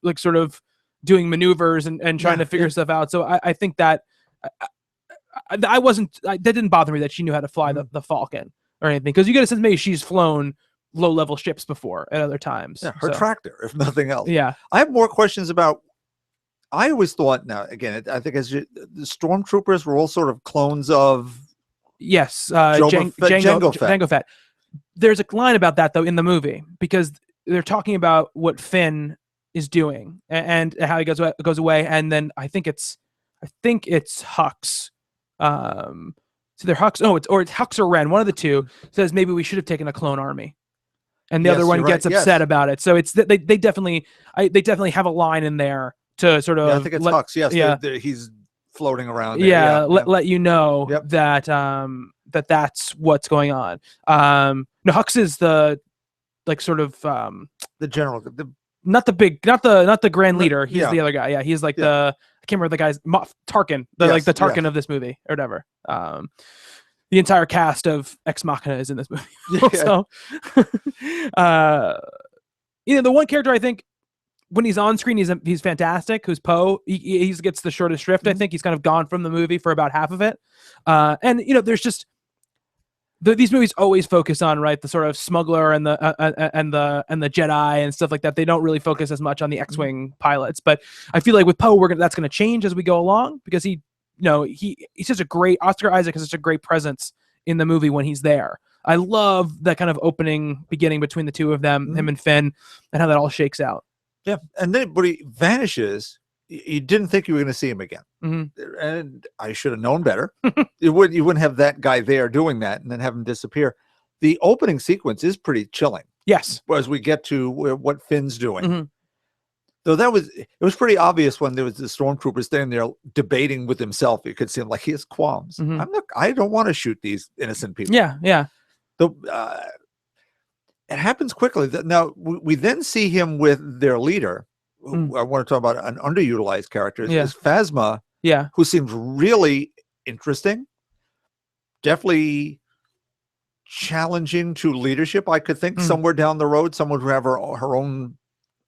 like sort of doing maneuvers and trying to figure stuff out. So I think that that didn't bother me that she knew how to fly the Falcon or anything, because you get a sense maybe she's flown low-level ships before at other times. Yeah, her tractor, if nothing else. Yeah. I have more questions about, I always thought, now again, I think the stormtroopers were all sort of clones of Jango Fett. There's a line about that though in the movie, because they're talking about what Finn is doing and how he goes away, and then I think it's Hux. So they're Hux. Oh, it's Hux or Ren. One of the two says maybe we should have taken a clone army, and the other one gets upset about it. So it's they definitely have a line in there to sort of. I think it's Hux. Yes. Yeah. He's floating around there. Let you know that that's what's going on. No, Hux is the sort of the general, not the grand leader. He's the other guy. Yeah, he's like I can't remember the guy's Tarkin, the Tarkin of this movie or whatever. The entire cast of Ex Machina is in this movie. So, the one character I think when he's on screen, he's fantastic. Who's Poe? He gets the shortest shrift. I think he's kind of gone from the movie for about half of it. And there's just these movies always focus on the sort of smuggler and the Jedi and stuff like that. They don't really focus as much on the X-wing pilots. But I feel like with Poe, that's going to change as we go along because he's such a great Oscar Isaac has such a great presence in the movie when he's there. I love that kind of beginning between the two of them, him and Finn, and how that all shakes out. Yeah, and then but he vanishes. You didn't think you were going to see him again, and I should have known better. You wouldn't have that guy there doing that and then have him disappear. The opening sequence is pretty chilling. Yes, as we get to what Finn's doing. Though it was pretty obvious when there was the stormtrooper standing there debating with himself. It could seem like he has qualms. I don't want to shoot these innocent people. Yeah. It happens quickly. Now we then see him with their leader. I want to talk about an underutilized character. Is Phasma. Yeah, who seems really interesting. Definitely challenging to leadership. I could think somewhere down the road, someone who have her own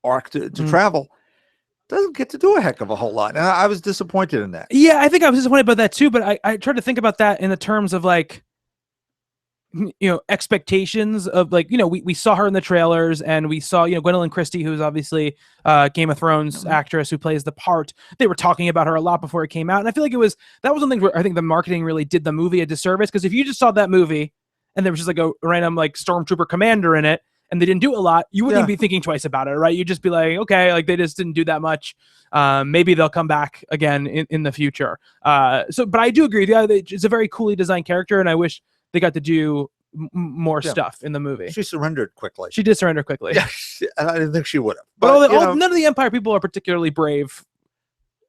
arc to travel. Doesn't get to do a heck of a whole lot. And I was disappointed in that. Yeah, I think I was disappointed about that too. But I tried to think about that in the terms of expectations of we saw her in the trailers and we saw Gwendolyn Christie, who's obviously Game of Thrones actress who plays the part. They were talking about her a lot before it came out, and I feel like that was something where I think the marketing really did the movie a disservice, because if you just saw that movie and there was just a random stormtrooper commander in it and they didn't do a lot, you wouldn't even be thinking twice about it, right? You'd just be like, okay, they just didn't do that much. Maybe they'll come back again in the future. But I do agree. It's a very coolly designed character, and I wish they got to do more stuff in the movie. She surrendered quickly. She did surrender quickly. Yeah, I didn't think she would have. But none of the Empire people are particularly brave.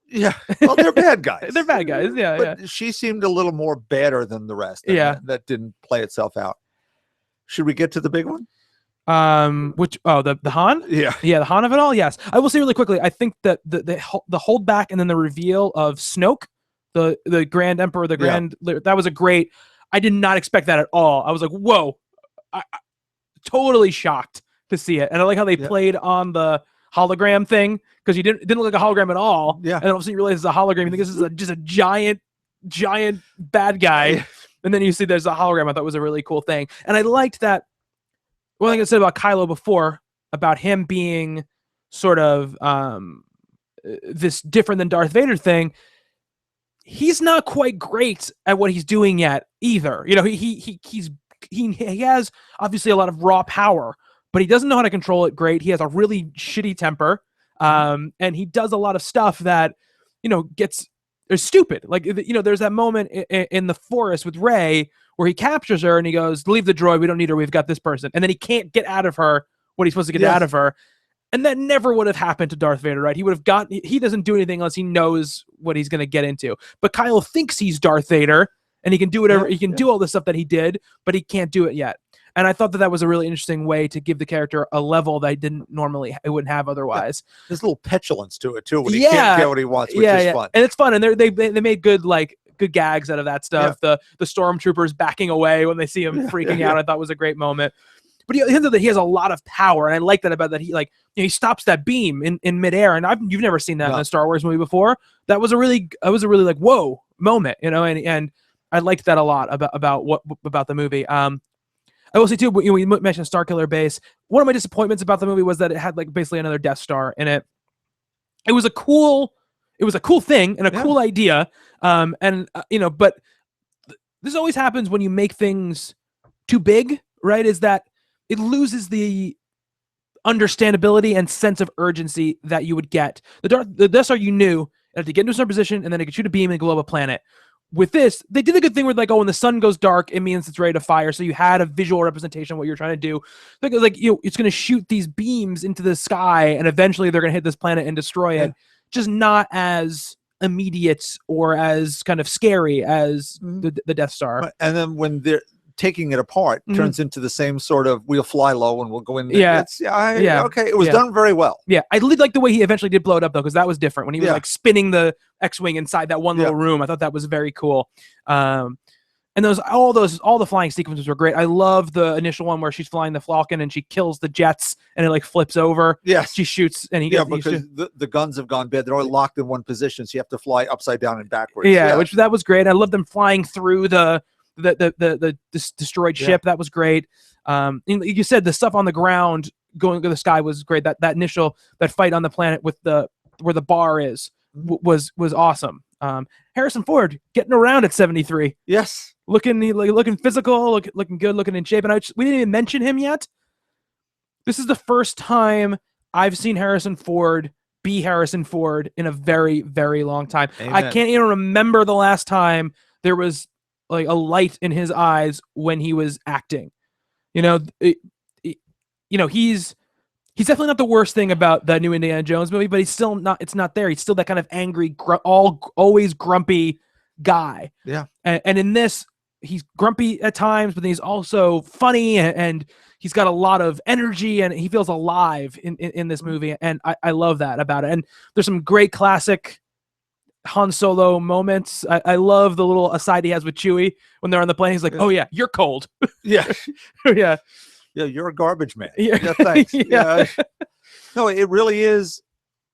Yeah, well, they're bad guys. They're bad guys. Yeah, but she seemed a little more badder than the rest. That didn't play itself out. Should we get to the big one? The Han? Yeah, the Han of it all. Yes, I will say really quickly. I think that the holdback and then the reveal of Snoke, the Grand Emperor, that was a great. I did not expect that at all. I was like, whoa, I totally shocked to see it. And I like how they played on the hologram thing, because you didn't look like a hologram at all. Yeah. And obviously you realize it's a hologram. You think this is just a giant bad guy. Yeah. And then you see there's a hologram. I thought was a really cool thing. And I liked that. One thing I said about Kylo before, about him being sort of this different than Darth Vader thing, he's not quite great at what he's doing yet either. He has obviously a lot of raw power, but he doesn't know how to control it great. He has a really shitty temper, and he does a lot of stuff that is stupid. There's that moment in the forest with Rey where he captures her and he goes, "Leave the droid. We don't need her. We've got this person." And then he can't get out of her what he's supposed to get out of her. And that never would have happened to Darth Vader, right? He doesn't do anything unless he knows what he's going to get into. But Kylo thinks he's Darth Vader and he can do whatever, he can do all this stuff that he did, but he can't do it yet. And I thought that was a really interesting way to give the character a level that it wouldn't have otherwise. There's a little petulance to it too, when he can't get what he wants, which is fun. And it's fun. And they made good gags out of that stuff. The stormtroopers backing away when they see him freaking out, I thought was a great moment. But he has a lot of power, and I like that about that. He stops that beam in midair, and you've never seen that in a Star Wars movie before. That was a really whoa moment, and I liked that a lot about the movie. I will say too, we mentioned Starkiller Base. One of my disappointments about the movie was that it had basically another Death Star in it. It was a cool thing and a cool idea, but this always happens when you make things too big, right? Is that it loses the understandability and sense of urgency that you would get. The Death Star, you knew it had to get into a certain position and then it could shoot a beam and blow up a planet. With this, they did a good thing with when the sun goes dark, it means it's ready to fire. So you had a visual representation of what you're trying to do. It's going to shoot these beams into the sky and eventually they're going to hit this planet and destroy it. Just not as immediate or as kind of scary as the Death Star. And then when they're taking it apart, turns into the same sort of, we'll fly low and we'll go in there. Okay, it was done very well. I did like the way he eventually did blow it up though, because that was different when he was spinning the X-wing inside that one little room. I thought that was very cool. And all the flying sequences were great. I love the initial one where she's flying the Falcon and she kills the jets and it like flips over. Yes. She shoots and because the guns have gone bad. They're all locked in one position, so you have to fly upside down and backwards. Yeah, which that was great. I love them flying through the destroyed ship. That was great. You said the stuff on the ground going to the sky was great. That initial fight on the planet with where the bar is was awesome. Harrison Ford getting around at 73. Yes. Looking physical, looking good, looking in shape. And we didn't even mention him yet. This is the first time I've seen Harrison Ford be Harrison Ford in a very, very long time. Amen. I can't even remember the last time there was like a light in his eyes when he was acting. He's definitely not the worst thing about the new Indiana Jones movie, but he's still not. It's not there. He's still that kind of angry, always grumpy guy. Yeah. And in this, he's grumpy at times, but then he's also funny and he's got a lot of energy and he feels alive in this movie. And I love that about it. And there's some great classic Han Solo moments. I love the little aside he has with Chewie when they're on the plane. He's like, "Oh yeah, you're cold." Yeah. Yeah. Yeah, you're a garbage man. Yeah. Thanks. Yeah. No, it really is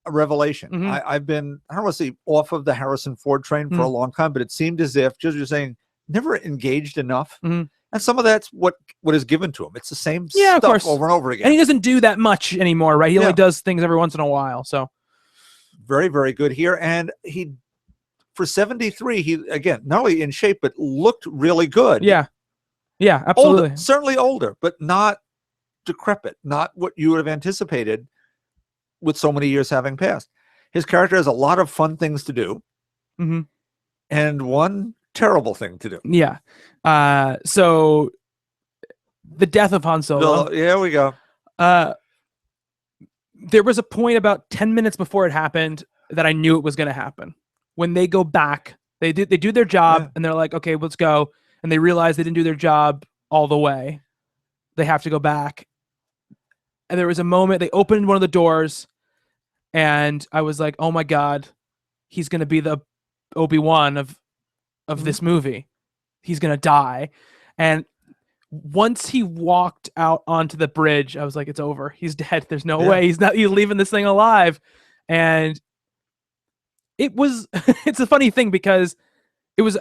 a revelation. Mhm. I've been, I don't want to say off of the Harrison Ford train for a long time, but it seemed as if, just you're saying, never engaged enough. Mhm. And some of that's what is given to him. It's the same Of stuff course. over and over again. And he doesn't do that much anymore, right? He only does things every once in a while. So very, very good here. And for 73, he, again, not only in shape, but looked really good. yeah, absolutely. Older, certainly older, but not decrepit, not what you would have anticipated with so many years having passed. His character has a lot of fun things to do, and one terrible thing to do. Yeah. So the death of Han Solo. Here we go. There was a point about 10 minutes before it happened that I knew it was going to happen. When they go back, they do their job and they're like, okay, let's go. And they realize they didn't do their job all the way. They have to go back. And there was a moment they opened one of the doors and I was like, oh my God, he's going to be the Obi-Wan of this movie. He's going to die. And once he walked out onto the bridge, I was like, it's over. He's dead. There's no way he's leaving this thing alive. And it was, it's a funny thing because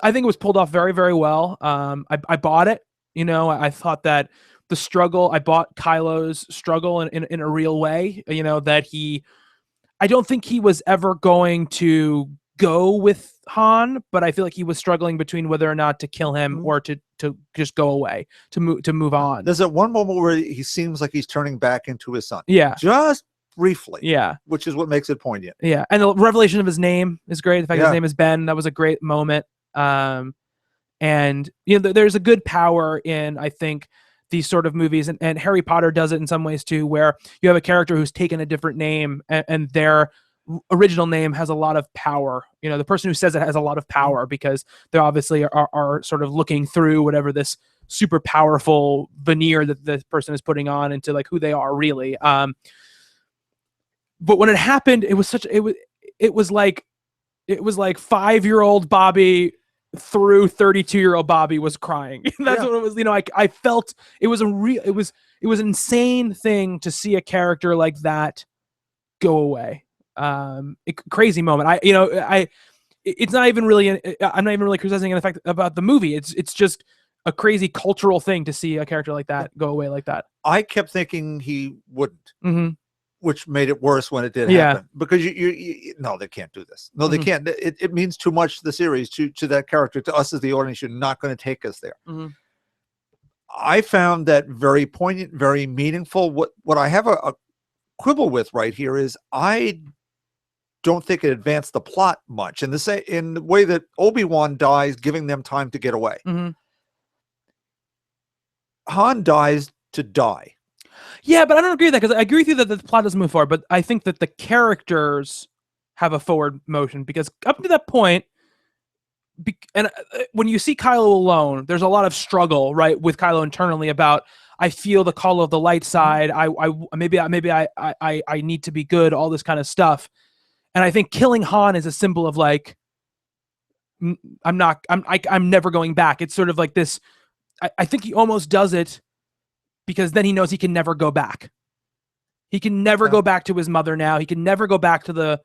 I think it was pulled off very, very well. I bought it. I thought that the struggle, I bought Kylo's struggle in a real way, that I don't think he was ever going to go with Han, but I feel like he was struggling between whether or not to kill him or to just go away, to move on. There's that one moment where he seems like he's turning back into his son. Yeah. Just briefly. Yeah. Which is what makes it poignant. Yeah. And the revelation of his name is great. The fact his name is Ben, that was a great moment. And there's a good power in, I think, these sort of movies, and Harry Potter does it in some ways too, where you have a character who's taken a different name and their original name has a lot of power. The person who says it has a lot of power because they obviously are sort of looking through whatever this super powerful veneer that this person is putting on into like who they are really. But when it happened, it was like 5-year-old Bobby through 32-year-old Bobby was crying. That's what it was. I felt it was it was an insane thing to see a character like that go away. Crazy moment. It's not even really, I'm not even really criticizing the fact about the movie. It's just a crazy cultural thing to see a character like that go away like that. I kept thinking he wouldn't, which made it worse when it did happen. Because you no, they can't do this. No, they can't. It means too much to the series, to that character, to us as the audience. You're not going to take us there. I found that very poignant, very meaningful. What I have a quibble with right here is I don't think it advanced the plot much in the way that Obi-Wan dies, giving them time to get away. Han dies to die. Yeah, but I don't agree with that because I agree with you that the plot doesn't move forward, but I think that the characters have a forward motion because up to that point, when you see Kylo alone, there's a lot of struggle, right, with Kylo internally about, I feel the call of the light side. Maybe I need to be good, all this kind of stuff. And I think killing Han is a symbol of like, I'm never going back. It's sort of like this. I think he almost does it because then he knows he can never go back. He can never go back to his mother now. He can never go back to the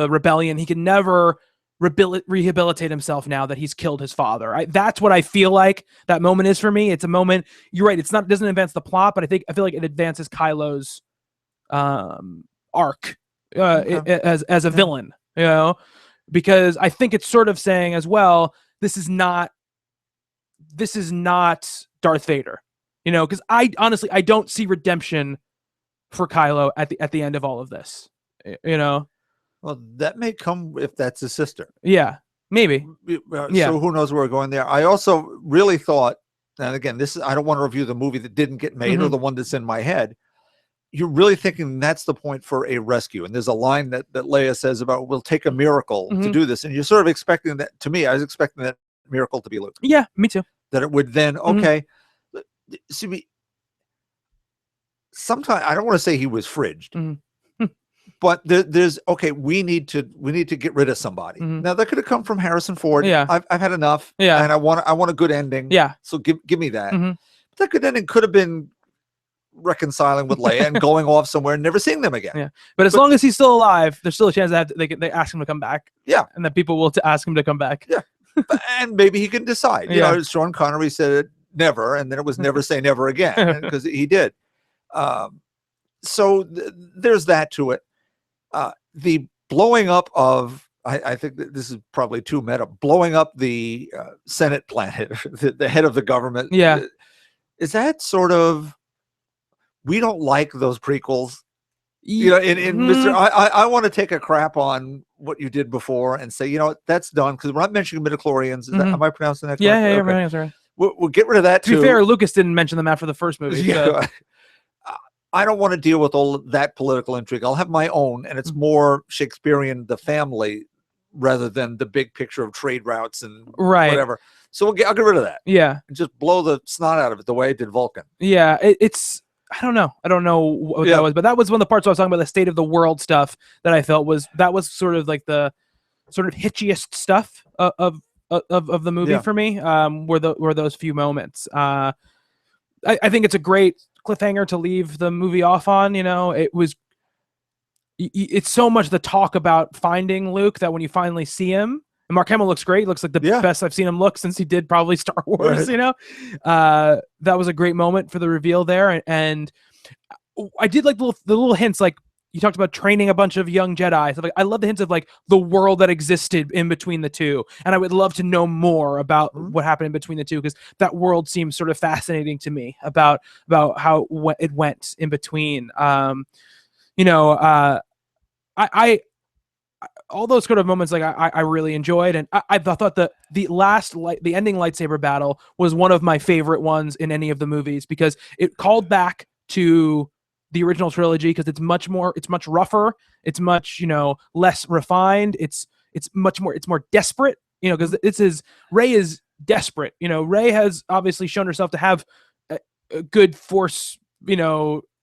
rebellion. He can never rehabilitate himself now that he's killed his father. That's what I feel like that moment is for me. It's a moment. You're right. It doesn't advance the plot, but I feel like it advances Kylo's arc as a villain. Because I think it's sort of saying as well, this is not Darth Vader. Because I honestly don't see redemption for Kylo at the end of all of this. Well, that may come if that's his sister. Yeah, maybe. So who knows where we're going there. I also really thought, and again, I don't want to review the movie that didn't get made or the one that's in my head. You're really thinking that's the point for a rescue. And there's a line that Leia says about, we'll take a miracle to do this. And you're sort of expecting that. To me, I was expecting that miracle to be Luke. Yeah, me too. That it would then, okay. See, sometimes I don't want to say he was fridged. But there's okay. We need to get rid of somebody. Now that could have come from Harrison Ford. Yeah, I've had enough. Yeah, and I want a good ending. Yeah, so give me that. But that good ending could have been reconciling with Leia and going off somewhere and never seeing them again. Yeah, but as long as he's still alive, there's still a chance that they ask him to come back. Yeah, and that people will ask him to come back. Yeah, and maybe he can decide. You know, Sean Connery said it never, and then it was never say never again because he did. So there's that to it. The blowing up of, I think that this is probably too meta, blowing up the Senate planet, the head of the government. Yeah. Is that sort of, we don't like those prequels? In Mr. I want to take a crap on what you did before and say, that's done. Because we're not mentioning midichlorians. Am I pronouncing that correctly? Yeah, okay. That's right. We'll get rid of that too. To be fair, Lucas didn't mention them after the first movie. Yeah. So. I don't want to deal with all that political intrigue. I'll have my own, and it's more Shakespearean, the family, rather than the big picture of trade routes and whatever. So I'll get rid of that. Yeah. And just blow the snot out of it the way I did Vulcan. Yeah. It's, I don't know what that was, but that was one of the parts I was talking about, the state of the world stuff that I felt was sort of like the sort of hitchiest stuff of the movie for me. Were those few moments. I think it's a great cliffhanger to leave the movie off on. It's so much the talk about finding Luke that when you finally see him, and Mark Hamill looks great, looks like the best I've seen him look since he did probably Star Wars. That was a great moment for the reveal there, and I did like the little hints, like you talked about training a bunch of young Jedi. So I love the hints of like the world that existed in between the two. And I would love to know more about what happened in between the two, because that world seems sort of fascinating to me about how it went in between. I all those sort of moments, like I really enjoyed, and I thought that the ending lightsaber battle was one of my favorite ones in any of the movies, because it called back to the original trilogy, because it's much rougher, it's much less refined, it's more desperate, because Rey is desperate. Rey has obviously shown herself to have a good force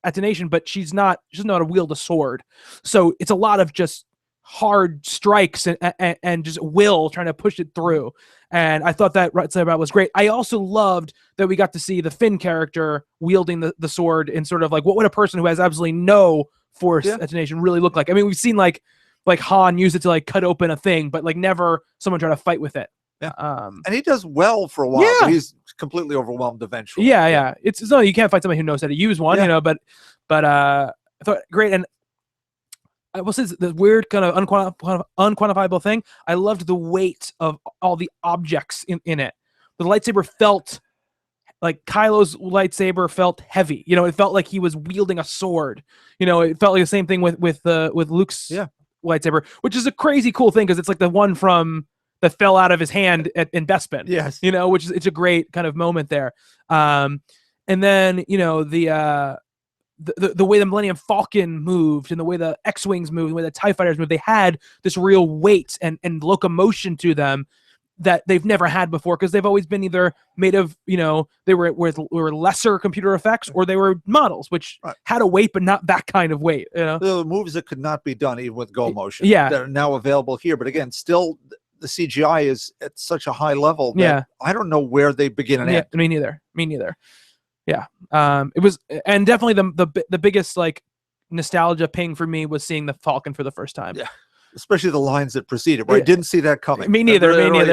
attenuation, but she doesn't know how to wield a sword, so it's a lot of just hard strikes and just will trying to push it through. And I thought that lightsaber was great. I also loved that we got to see the Finn character wielding the sword in sort of like, what would a person who has absolutely no force attenuation really look like? I mean, we've seen like Han use it to like cut open a thing, but like never someone try to fight with it. Yeah. And he does well for a while, but he's completely overwhelmed eventually. Yeah. It's no, you can't fight somebody who knows how to use one, but I thought great. And I will say the weird kind of unquantifiable thing, I loved the weight of all the objects in it. The lightsaber felt like Kylo's lightsaber felt heavy. It felt like he was wielding a sword. It felt like the same thing with Luke's lightsaber, which is a crazy cool thing, because it's like the one that fell out of his hand in Bespin. Yes. Which is, it's a great kind of moment there. And then, the way the Millennium Falcon moved, and the way the X-Wings moved, the way the TIE Fighters moved, they had this real weight and locomotion to them. that they've never had before, because they've always been either made of, they were lesser computer effects, or they were models, which had a weight, but not that kind of weight. The movies that could not be done even with Go Motion, Yeah. that are now available here. But again, still the CGI is at such a high level that I don't know where they begin and end. Me neither. Yeah. It was, and definitely the biggest like nostalgia ping for me was seeing the Falcon for the first time. Yeah. Especially the lines that preceded, where I didn't see that coming. Me neither.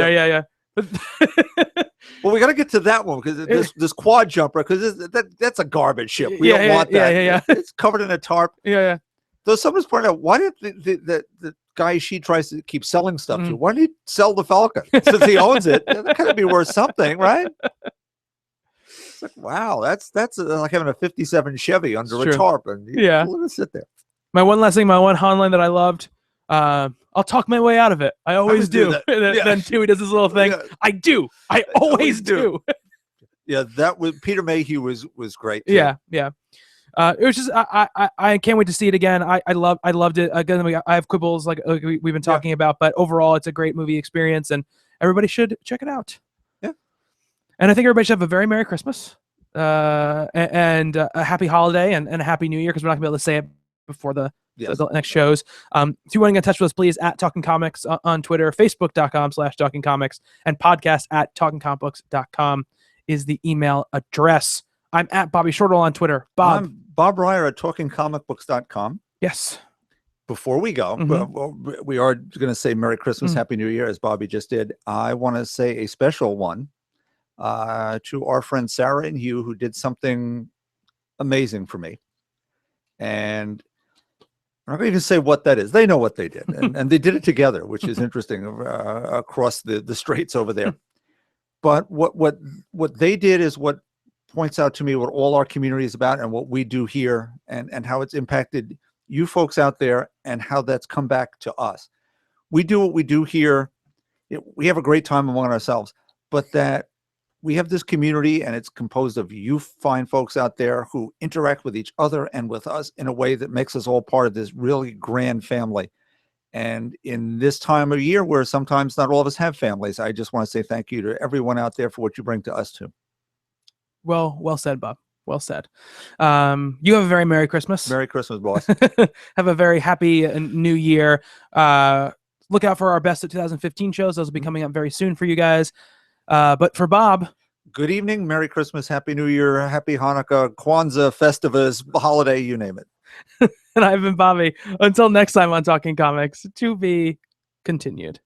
Yeah. Well, we got to get to that one, because this quad jumper, because that's a garbage ship. We don't want that. Yeah. It's covered in a tarp. Yeah. Though someone's pointed out, why did the guy she tries to keep selling stuff to, why did he sell the Falcon? Since he owns it, that could be worth something, right? It's like, wow, that's like having a 57 Chevy under a tarp, and let it sit there. My one Han line that I loved. I'll talk my way out of it. I always do. Then Chewie does this little thing. I do. I always do. Yeah, that was Peter Mayhew was great too. Yeah. It was just I can't wait to see it again. I loved it. Again, I have quibbles like we've been talking about, but overall it's a great movie experience, and everybody should check it out. Yeah. And I think everybody should have a very Merry Christmas, and a happy holiday, and a happy New Year, because we're not gonna be able to say it before the next shows. If you want to get in touch with us, please at Talking Comics on Twitter, facebook.com/Talking Comics, and podcast at talkingcomicbooks.com is the email address. I'm at Bobby Shortle on Twitter. I'm Bob Ryer at talkingcomicbooks.com. Yes. Before we go, we are going to say Merry Christmas, Happy New Year, as Bobby just did. I want to say a special one to our friends Sarah and Hugh, who did something amazing for me. And I'm not going to even say what that is. They know what they did, and they did it together, which is interesting across the straits over there. But what they did is what points out to me what all our community is about, and what we do here, and how it's impacted you folks out there, and how that's come back to us. We do what we do here. We have a great time among ourselves, but that we have this community, and it's composed of you fine folks out there who interact with each other and with us in a way that makes us all part of this really grand family. And in this time of year where sometimes not all of us have families, I just want to say thank you to everyone out there for what you bring to us too. Well said, Bob. Well said. You have a very Merry Christmas. Merry Christmas, boss. Have a very happy New Year. Look out for our Best of 2015 shows. Those will be coming up very soon for you guys. But for Bob, good evening, Merry Christmas, Happy New Year, Happy Hanukkah, Kwanzaa, Festivus, holiday, you name it. And I've been Bobby. Until next time on Talking Comics, to be continued.